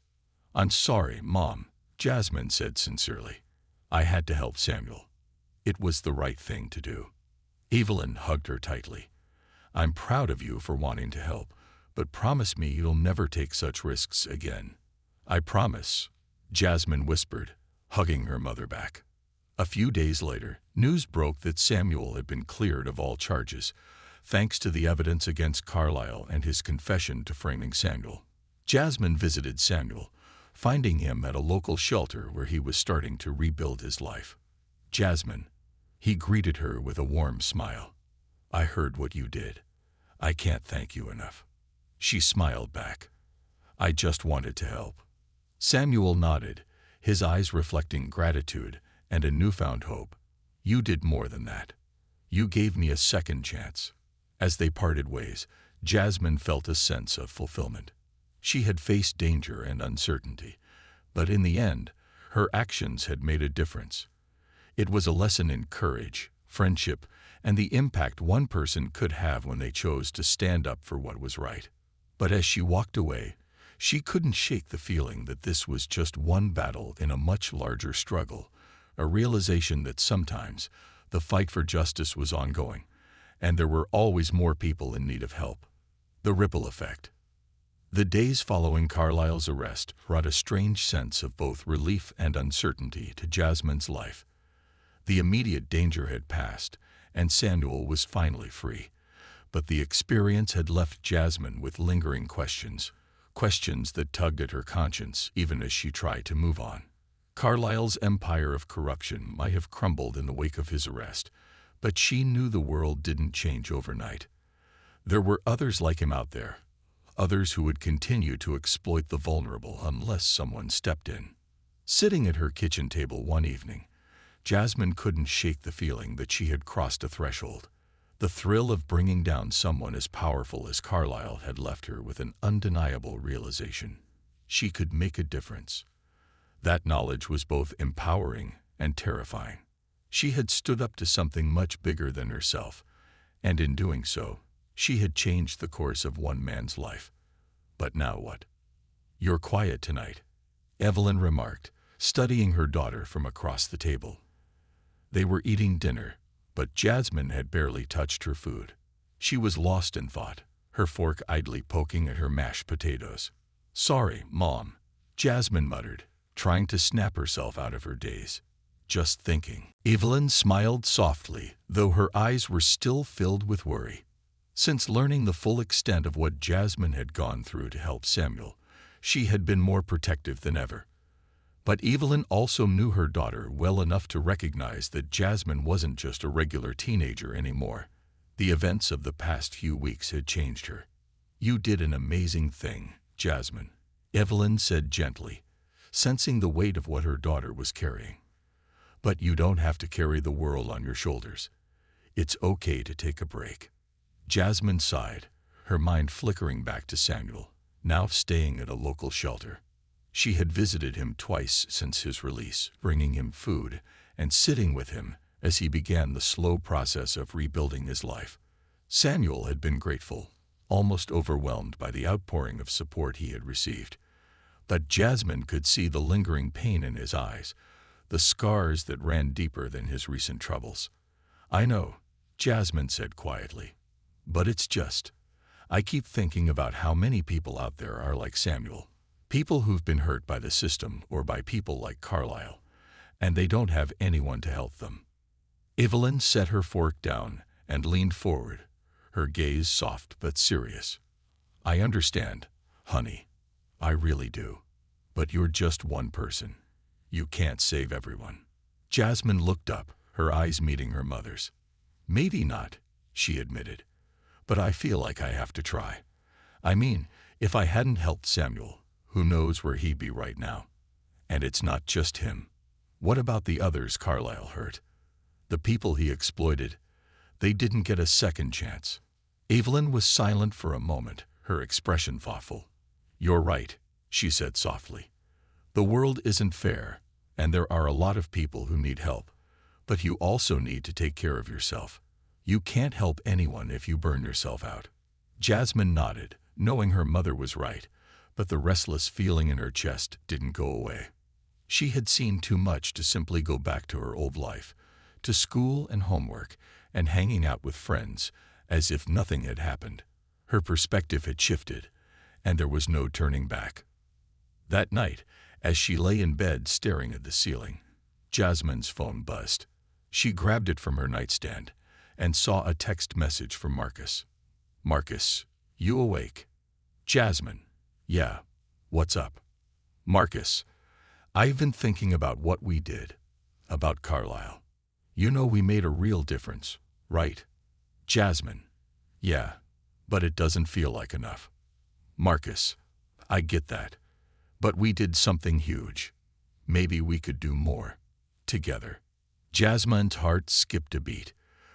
I'm sorry, Mom, Jasmine said sincerely. I had to help Samuel. It was the right thing to do. Evelyn hugged her tightly. I'm proud of you for wanting to help, but promise me you'll never take such risks again. I promise, Jasmine whispered, hugging her mother back. A few days later, news broke that Samuel had been cleared of all charges, thanks to the evidence against Carlisle and his confession to framing Samuel. Jasmine visited Samuel, finding him at a local shelter where he was starting to rebuild his life. Jasmine, he greeted her with a warm smile. I heard what you did. I can't thank you enough. She smiled back. I just wanted to help. Samuel nodded, his eyes reflecting gratitude and a newfound hope. You did more than that. You gave me a second chance. As they parted ways, Jasmine felt a sense of fulfillment. She had faced danger and uncertainty, but in the end, her actions had made a difference. It was a lesson in courage, friendship, and the impact one person could have when they chose to stand up for what was right. But as she walked away, she couldn't shake the feeling that this was just one battle in a much larger struggle, a realization that sometimes the fight for justice was ongoing, and there were always more people in need of help. The ripple effect. The days following Carlisle's arrest brought a strange sense of both relief and uncertainty to Jasmine's life. The immediate danger had passed, and Samuel was finally free. But the experience had left Jasmine with lingering questions that tugged at her conscience even as she tried to move on. Carlisle's empire of corruption might have crumbled in the wake of his arrest, but she knew the world didn't change overnight. There were others like him out there, others who would continue to exploit the vulnerable unless someone stepped in. Sitting at her kitchen table one evening, Jasmine couldn't shake the feeling that she had crossed a threshold. The thrill of bringing down someone as powerful as Carlisle had left her with an undeniable realization. She could make a difference. That knowledge was both empowering and terrifying. She had stood up to something much bigger than herself, and in doing so, she had changed the course of one man's life. But now what? You're quiet tonight, Evelyn remarked, studying her daughter from across the table. They were eating dinner, but Jasmine had barely touched her food. She was lost in thought, her fork idly poking at her mashed potatoes. Sorry, Mom, Jasmine muttered, trying to snap herself out of her daze. Just thinking. Evelyn smiled softly, though her eyes were still filled with worry. Since learning the full extent of what Jasmine had gone through to help Samuel, she had been more protective than ever. But Evelyn also knew her daughter well enough to recognize that Jasmine wasn't just a regular teenager anymore. The events of the past few weeks had changed her. You did an amazing thing, Jasmine, Evelyn said gently, sensing the weight of what her daughter was carrying. But you don't have to carry the world on your shoulders. It's okay to take a break. Jasmine sighed, her mind flickering back to Samuel, now staying at a local shelter. She had visited him twice since his release, bringing him food and sitting with him as he began the slow process of rebuilding his life. Samuel had been grateful, almost overwhelmed by the outpouring of support he had received. But Jasmine could see the lingering pain in his eyes, the scars that ran deeper than his recent troubles. I know, Jasmine said quietly, but it's just, I keep thinking about how many people out there are like Samuel. People who've been hurt by the system or by people like Carlisle, and they don't have anyone to help them. Evelyn set her fork down and leaned forward, her gaze soft but serious. I understand, honey. I really do. But you're just one person. You can't save everyone. Jasmine looked up, her eyes meeting her mother's. Maybe not, she admitted. but I feel like I have to try. I mean, if I hadn't helped Samuel, who knows where he'd be right now? And it's not just him. What about the others Carlisle hurt? The people he exploited? They didn't get a second chance. Evelyn was silent for a moment, her expression thoughtful. "You're right," she said softly. "The world isn't fair, and there are a lot of people who need help. But you also need to take care of yourself. You can't help anyone if you burn yourself out." Jasmine nodded, knowing her mother was right, but the restless feeling in her chest didn't go away. She had seen too much to simply go back to her old life, to school and homework, and hanging out with friends, as if nothing had happened. Her perspective had shifted, and there was no turning back. That night, as she lay in bed staring at the ceiling, Jasmine's phone buzzed. She grabbed it from her nightstand and saw a text message from Marcus. "Marcus, you awake?" "Jasmine, yeah, what's up?" "Marcus, I've been thinking about what we did, about Carlisle. You know we made a real difference, right?" "Jasmine, yeah, but it doesn't feel like enough." "Marcus, I get that, but we did something huge. Maybe we could do more, together." Jasmine's heart skipped a beat.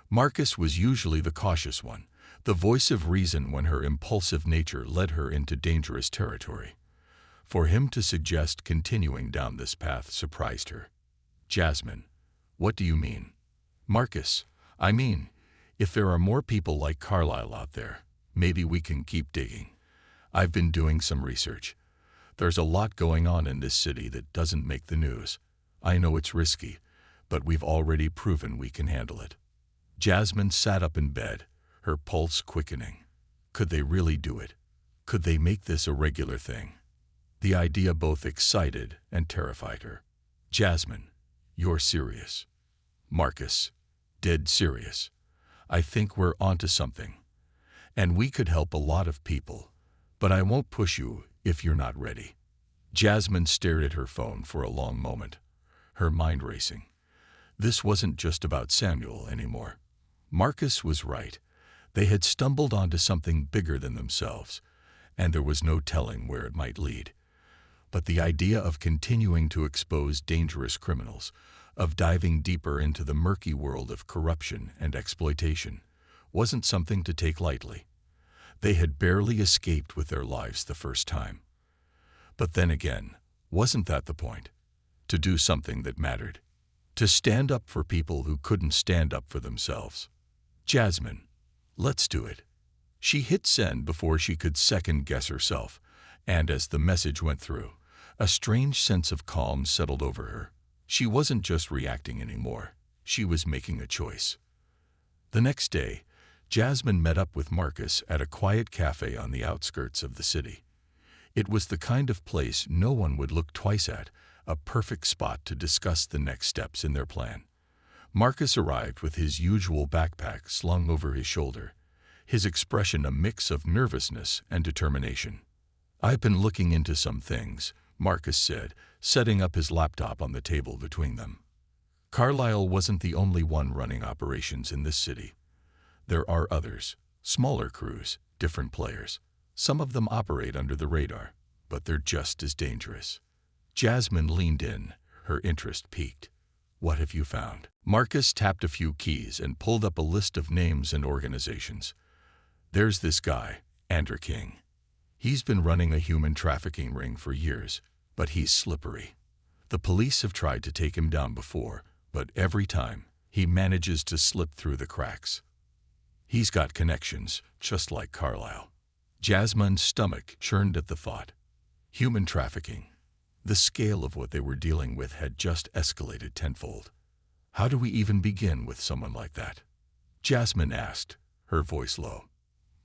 Marcus was usually the cautious one, the voice of reason when her impulsive nature led her into dangerous territory. For him to suggest continuing down this path surprised her. "Jasmine, what do you mean?" "Marcus, I mean, if there are more people like Carlisle out there, maybe we can keep digging. I've been doing some research. There's a lot going on in this city that doesn't make the news. I know it's risky, but we've already proven we can handle it." Jasmine sat up in bed, her pulse quickening. Could they really do it? Could they make this a regular thing? The idea both excited and terrified her. "Jasmine, you're serious?" "Marcus, dead serious. I think we're onto something. And we could help a lot of people, but I won't push you if you're not ready." Jasmine stared at her phone for a long moment, her mind racing. This wasn't just about Samuel anymore. Marcus was right. They had stumbled onto something bigger than themselves, and there was no telling where it might lead. But the idea of continuing to expose dangerous criminals, of diving deeper into the murky world of corruption and exploitation, wasn't something to take lightly. They had barely escaped with their lives the first time. But then again, wasn't that the point? To do something that mattered. To stand up for people who couldn't stand up for themselves. "Jasmine, let's do it." She hit send before she could second-guess herself, and as the message went through, a strange sense of calm settled over her. She wasn't just reacting anymore. She was making a choice. The next day, Jasmine met up with Marcus at a quiet cafe on the outskirts of the city. It was the kind of place no one would look twice at, a perfect spot to discuss the next steps in their plan. Marcus arrived with his usual backpack slung over his shoulder, his expression a mix of nervousness and determination. "I've been looking into some things," Marcus said, setting up his laptop on the table between them. "Carlisle wasn't the only one running operations in this city. There are others, smaller crews, different players. Some of them operate under the radar, but they're just as dangerous." Jasmine leaned in, her interest piqued. "What have you found?" Marcus tapped a few keys and pulled up a list of names and organizations. "There's this guy, Andrew King. He's been running a human trafficking ring for years, but he's slippery. The police have tried to take him down before, but every time, he manages to slip through the cracks. He's got connections, just like Carlisle." Jasmine's stomach churned at the thought. Human trafficking. The scale of what they were dealing with had just escalated tenfold. How do we even begin with someone like that? Jasmine asked, her voice low.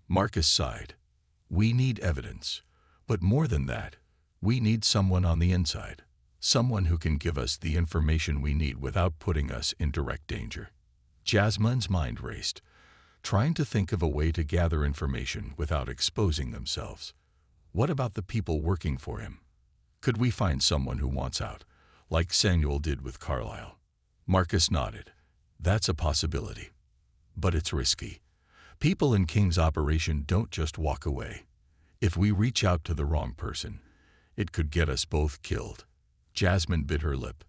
Marcus sighed. "We need evidence. But more than that, we need someone on the inside. Someone who can give us the information we need without putting us in direct danger." Jasmine's mind raced, trying to think of a way to gather information without exposing themselves. What about the people working for him? Could we find someone who wants out, like Samuel did with Carlisle? Marcus nodded. "That's a possibility. But it's risky. People in King's operation don't just walk away. If we reach out to the wrong person, it could get us both killed. Jasmine bit her lip.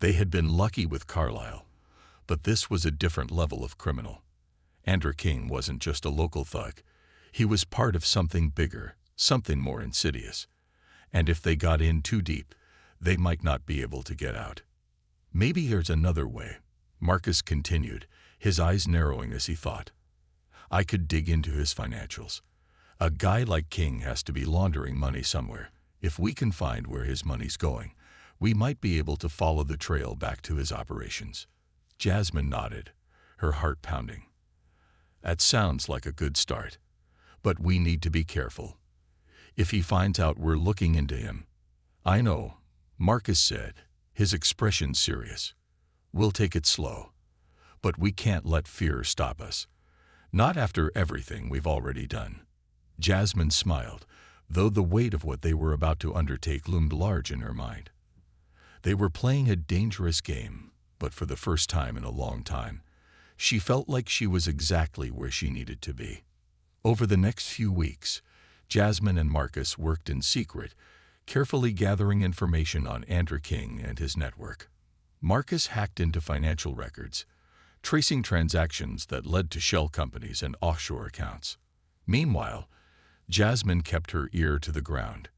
They had been lucky with Carlisle, but this was a different level of criminal. Andrew King wasn't just a local thug. He was part of something bigger, something more insidious. And if they got in too deep, they might not be able to get out. Maybe there's another way, Marcus continued, his eyes narrowing as he thought. I could dig into his financials. A guy like King has to be laundering money somewhere. If we can find where his money's going, we might be able to follow the trail back to his operations. Jasmine nodded, her heart pounding. That sounds like a good start. But we need to be careful. If he finds out we're looking into him. I know, Marcus said, his expression serious. We'll take it slow. But we can't let fear stop us. Not after everything we've already done. Jasmine smiled, though the weight of what they were about to undertake loomed large in her mind. They were playing a dangerous game, but for the first time in a long time, she felt like she was exactly where she needed to be. Over the next few weeks, Jasmine and Marcus worked in secret, carefully gathering information on Andrew King and his network. Marcus hacked into financial records, tracing transactions that led to shell companies and offshore accounts. Meanwhile, Jasmine kept her ear to the ground,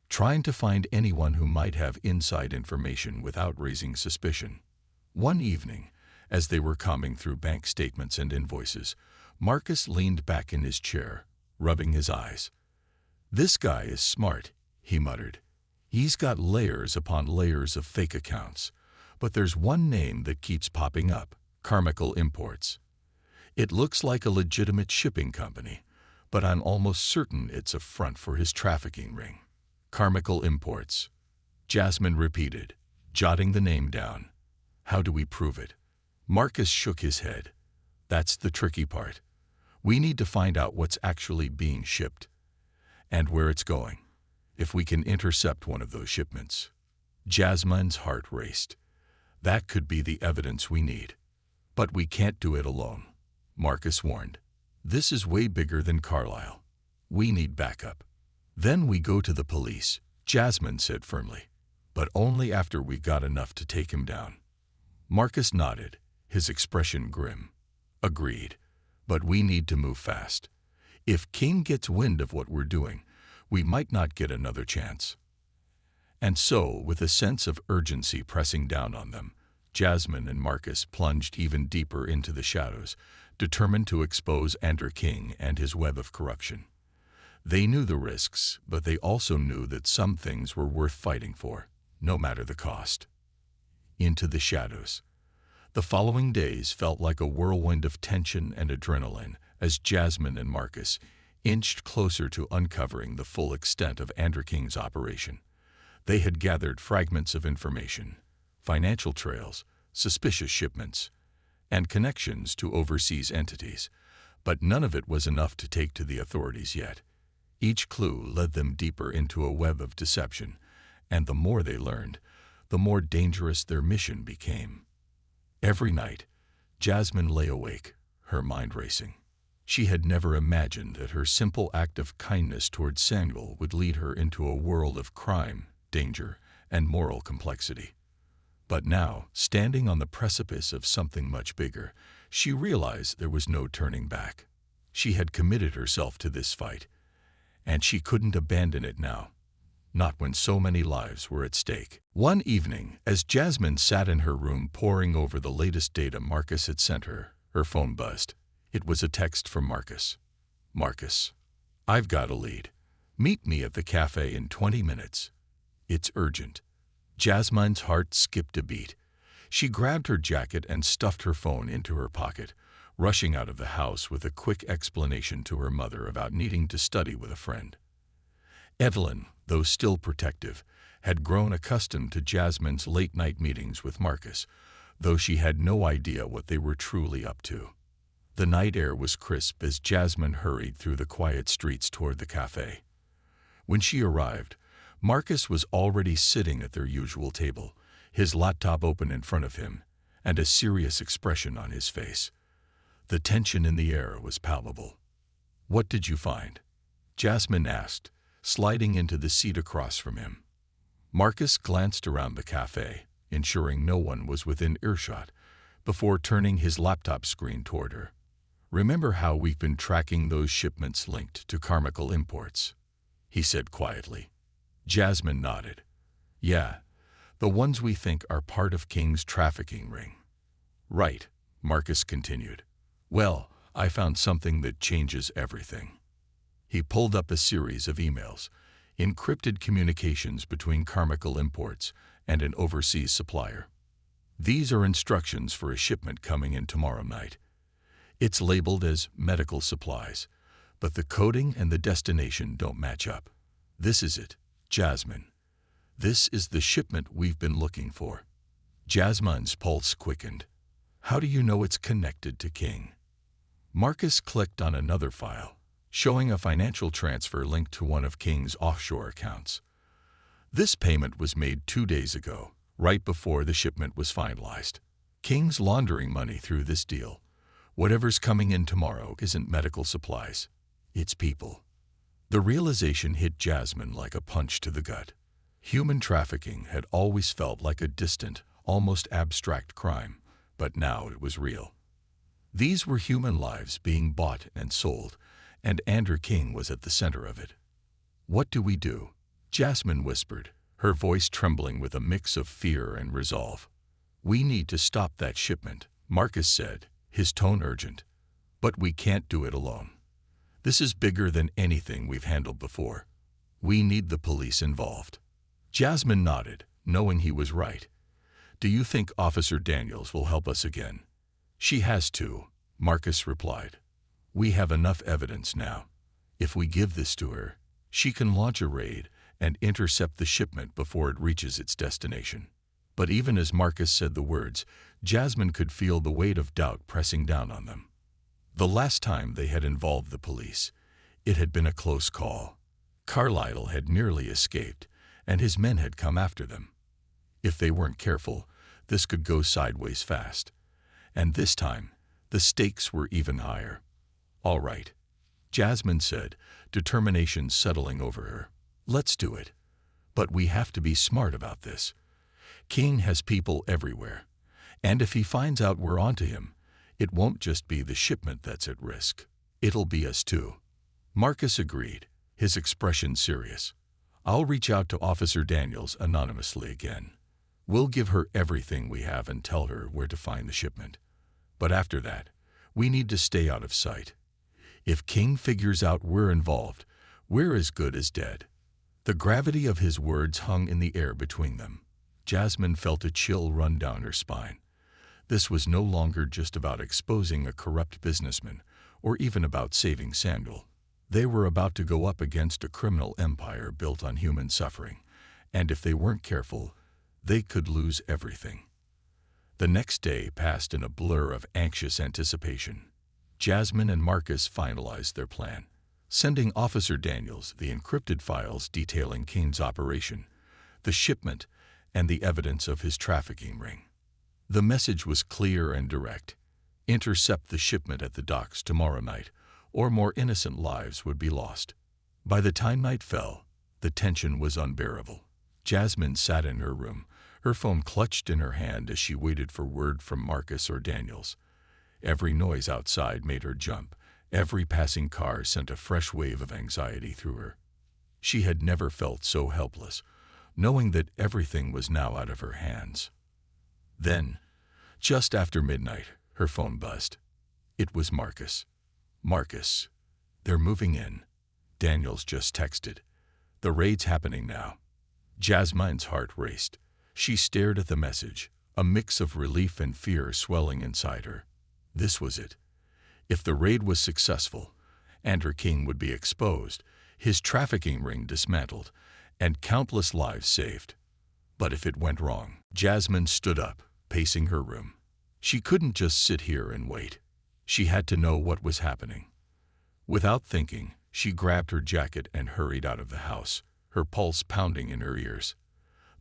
trying to find anyone who might have inside information without raising suspicion. One evening, as they were combing through bank statements and invoices, Marcus leaned back in his chair, rubbing his eyes. "This guy is smart," he muttered. "He's got layers upon layers of fake accounts, but there's one name that keeps popping up, Carmichael Imports. It looks like a legitimate shipping company, but I'm almost certain it's a front for his trafficking ring." Carmichael Imports, Jasmine repeated, jotting the name down. "How do we prove it?" Marcus shook his head. "That's the tricky part. We need to find out what's actually being shipped and where it's going. If we can intercept one of those shipments." Jasmine's heart raced. "That could be the evidence we need. But we can't do it alone," Marcus warned. "This is way bigger than Carlisle. We need backup." "Then we go to the police," Jasmine said firmly. "But only after we got enough to take him down." Marcus nodded, his expression grim. "Agreed. But we need to move fast. If King gets wind of what we're doing, we might not get another chance." And so, with a sense of urgency pressing down on them, Jasmine and Marcus plunged even deeper into the shadows, determined to expose Andrew King and his web of corruption. They knew the risks, but they also knew that some things were worth fighting for, no matter the cost. Into the shadows. The following days felt like a whirlwind of tension and adrenaline as Jasmine and Marcus inched closer to uncovering the full extent of Andrew King's operation. They had gathered fragments of information, financial trails, suspicious shipments, and connections to overseas entities, but none of it was enough to take to the authorities yet. Each clue led them deeper into a web of deception, and the more they learned, the more dangerous their mission became. Every night, Jasmine lay awake, her mind racing. She had never imagined that her simple act of kindness toward Samuel would lead her into a world of crime, danger, and moral complexity. But now, standing on the precipice of something much bigger, she realized there was no turning back. She had committed herself to this fight, and she couldn't abandon it now, not when so many lives were at stake. One evening, as Jasmine sat in her room poring over the latest data Marcus had sent her, her phone buzzed. It was a text from Marcus. "Marcus, I've got a lead. Meet me at the cafe in 20 minutes. It's urgent." Jasmine's heart skipped a beat. She grabbed her jacket and stuffed her phone into her pocket, rushing out of the house with a quick explanation to her mother about needing to study with a friend. Evelyn, though still protective, had grown accustomed to Jasmine's late-night meetings with Marcus, though she had no idea what they were truly up to. The night air was crisp as Jasmine hurried through the quiet streets toward the cafe. When she arrived, Marcus was already sitting at their usual table, his laptop open in front of him, and a serious expression on his face. The tension in the air was palpable. "What did you find?" Jasmine asked, sliding into the seat across from him. Marcus glanced around the cafe, ensuring no one was within earshot, before turning his laptop screen toward her. "Remember how we've been tracking those shipments linked to Carmichael Imports?" he said quietly. Jasmine nodded. "Yeah, the ones we think are part of King's trafficking ring." "Right," Marcus continued. "Well, I found something that changes everything." He pulled up a series of emails, encrypted communications between Carmichael Imports and an overseas supplier. "These are instructions for a shipment coming in tomorrow night. It's labeled as medical supplies, but the coding and the destination don't match up. This is it, Jasmine. This is the shipment we've been looking for." Jasmine's pulse quickened. "How do you know it's connected to King?" Marcus clicked on another file, showing a financial transfer linked to one of King's offshore accounts. This payment was made 2 days ago, right before the shipment was finalized. King's laundering money through this deal. Whatever's coming in tomorrow isn't medical supplies. It's people. The realization hit Jasmine like a punch to the gut. Human trafficking had always felt like a distant, almost abstract crime, but now it was real. These were human lives being bought and sold, and Andrew King was at the center of it. "What do we do?" Jasmine whispered, her voice trembling with a mix of fear and resolve. "We need to stop that shipment," Marcus said, his tone urgent. "But we can't do it alone. This is bigger than anything we've handled before. We need the police involved." Jasmine nodded, knowing he was right. "Do you think Officer Daniels will help us again?" "She has to," Marcus replied. "We have enough evidence now. If we give this to her, she can launch a raid and intercept the shipment before it reaches its destination." But even as Marcus said the words, Jasmine could feel the weight of doubt pressing down on them. The last time they had involved the police, it had been a close call. Carlyle had nearly escaped, and his men had come after them. If they weren't careful, this could go sideways fast. And this time, the stakes were even higher. "All right," Jasmine said, determination settling over her. "Let's do it. But we have to be smart about this. King has people everywhere, and if he finds out we're onto him, it won't just be the shipment that's at risk. It'll be us too." Marcus agreed, his expression serious. "I'll reach out to Officer Daniels anonymously again. We'll give her everything we have and tell her where to find the shipment. But after that, we need to stay out of sight. If King figures out we're involved, we're as good as dead." The gravity of his words hung in the air between them. Jasmine felt a chill run down her spine. This was no longer just about exposing a corrupt businessman, or even about saving Samuel. They were about to go up against a criminal empire built on human suffering, and if they weren't careful, they could lose everything. The next day passed in a blur of anxious anticipation. Jasmine and Marcus finalized their plan, sending Officer Daniels the encrypted files detailing King's operation, the shipment, and the evidence of his trafficking ring. The message was clear and direct. Intercept the shipment at the docks tomorrow night, or more innocent lives would be lost. By the time night fell, the tension was unbearable. Jasmine sat in her room, her phone clutched in her hand as she waited for word from Marcus or Daniels. Every noise outside made her jump. Every passing car sent a fresh wave of anxiety through her. She had never felt so helpless, knowing that everything was now out of her hands. Then, just after midnight, her phone buzzed. It was Marcus. "Marcus, they're moving in. Daniels just texted. The raid's happening now." Jasmine's heart raced. She stared at the message, a mix of relief and fear swelling inside her. This was it. If the raid was successful, Andrew King would be exposed, his trafficking ring dismantled, and countless lives saved. But if it went wrong, Jasmine stood up, pacing her room. She couldn't just sit here and wait. She had to know what was happening. Without thinking, she grabbed her jacket and hurried out of the house, her pulse pounding in her ears.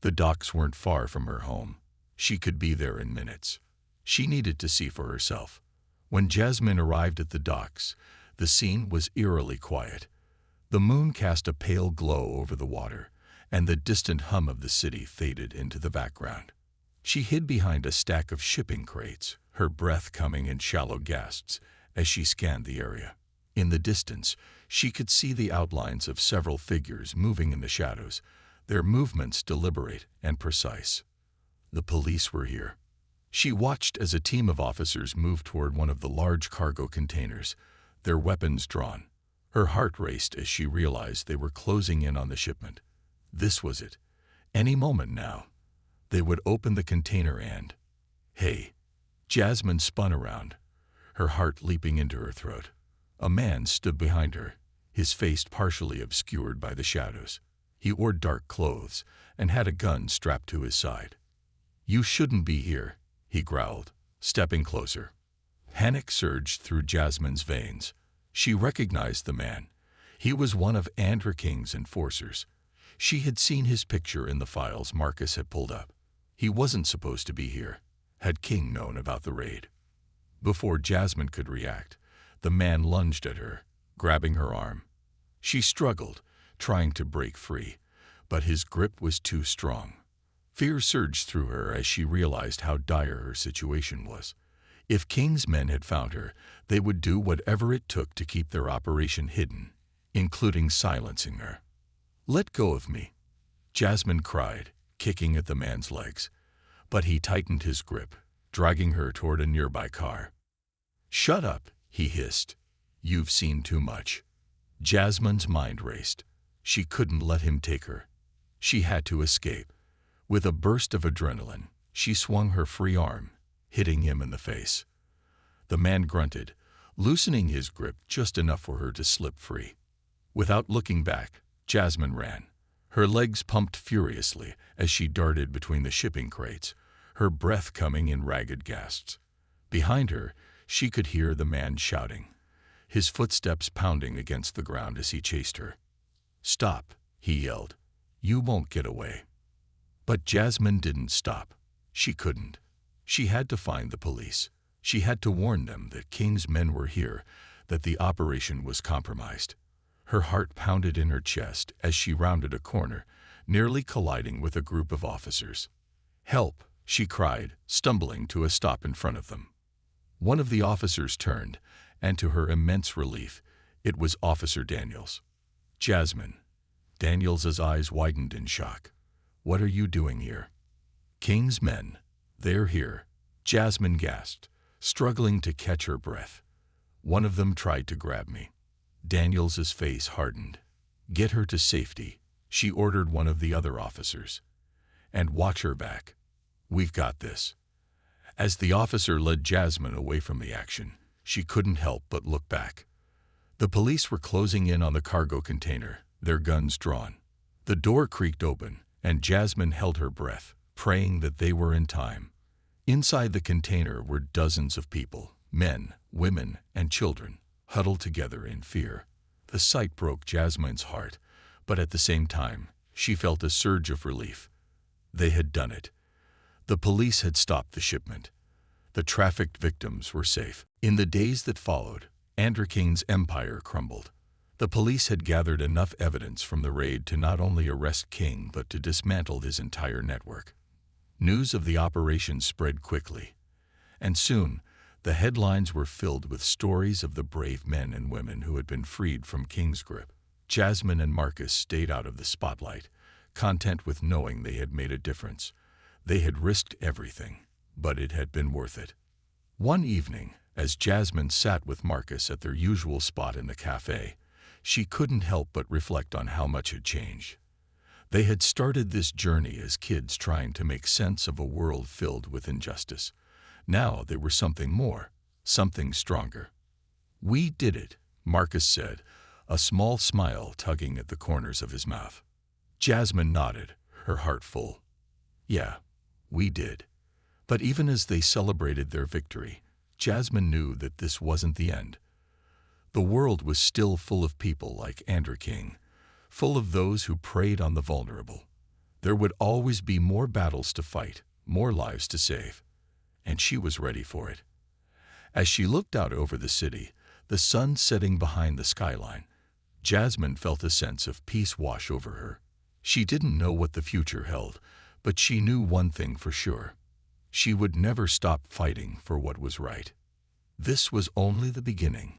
The docks weren't far from her home. She could be there in minutes. She needed to see for herself. When Jasmine arrived at the docks, The scene was eerily quiet. The moon cast a pale glow over the water, and the distant hum of the city faded into the background. She hid behind a stack of shipping crates, her breath coming in shallow gasps as she scanned the area. In the distance, she could see the outlines of several figures moving in the shadows, their movements deliberate and precise. The police were here. She watched as a team of officers moved toward one of the large cargo containers, their weapons drawn. Her heart raced as she realized they were closing in on the shipment. This was it. Any moment now, they would open the container and... Hey! Jasmine spun around, her heart leaping into her throat. A man stood behind her, his face partially obscured by the shadows. He wore dark clothes and had a gun strapped to his side. "You shouldn't be here," he growled, stepping closer. Panic surged through Jasmine's veins. She recognized the man. He was one of Andrew King's enforcers. She had seen his picture in the files Marcus had pulled up. He wasn't supposed to be here. Had King known about the raid? Before Jasmine could react, the man lunged at her, grabbing her arm. She struggled, trying to break free, but his grip was too strong. Fear surged through her as she realized how dire her situation was. If King's men had found her, they would do whatever it took to keep their operation hidden, including silencing her. "Let go of me," Jasmine cried, kicking at the man's legs. But he tightened his grip, dragging her toward a nearby car. "Shut up," he hissed. "You've seen too much." Jasmine's mind raced. She couldn't let him take her. She had to escape. With a burst of adrenaline, she swung her free arm, hitting him in the face. The man grunted, loosening his grip just enough for her to slip free. Without looking back, Jasmine ran. Her legs pumped furiously as she darted between the shipping crates, her breath coming in ragged gasps. Behind her, she could hear the man shouting, his footsteps pounding against the ground as he chased her. "Stop," he yelled. "You won't get away." But Jasmine didn't stop. She couldn't. She had to find the police. She had to warn them that King's men were here, that the operation was compromised. Her heart pounded in her chest as she rounded a corner, nearly colliding with a group of officers. "Help!" she cried, stumbling to a stop in front of them. One of the officers turned, and to her immense relief, it was Officer Daniels. "Jasmine." Daniels's eyes widened in shock. "What are you doing here?" "King's men. They're here," Jasmine gasped, struggling to catch her breath. "One of them tried to grab me." Daniels's face hardened. "Get her to safety," she ordered one of the other officers. "And watch her back. We've got this." As the officer led Jasmine away from the action, she couldn't help but look back. The police were closing in on the cargo container, their guns drawn. The door creaked open, and Jasmine held her breath, praying that they were in time. Inside the container were dozens of people, men, women, and children, huddled together in fear. The sight broke Jasmine's heart, but at the same time, she felt a surge of relief. They had done it. The police had stopped the shipment. The trafficked victims were safe. In the days that followed, Andrew King's empire crumbled. The police had gathered enough evidence from the raid to not only arrest King but to dismantle his entire network. News of the operation spread quickly, and soon the headlines were filled with stories of the brave men and women who had been freed from King's grip. Jasmine and Marcus stayed out of the spotlight, content with knowing they had made a difference. They had risked everything, but it had been worth it. One evening, as Jasmine sat with Marcus at their usual spot in the cafe, she couldn't help but reflect on how much had changed. They had started this journey as kids trying to make sense of a world filled with injustice. Now they were something more, something stronger. "We did it," Marcus said, a small smile tugging at the corners of his mouth. Jasmine nodded, her heart full. "Yeah, we did." But even as they celebrated their victory, Jasmine knew that this wasn't the end. The world was still full of people like Andrew King, full of those who preyed on the vulnerable. There would always be more battles to fight, more lives to save, and she was ready for it. As she looked out over the city, the sun setting behind the skyline. Jasmine felt a sense of peace wash over her. She didn't know what the future held, but she knew one thing for sure. She would never stop fighting for what was right. This was only the beginning.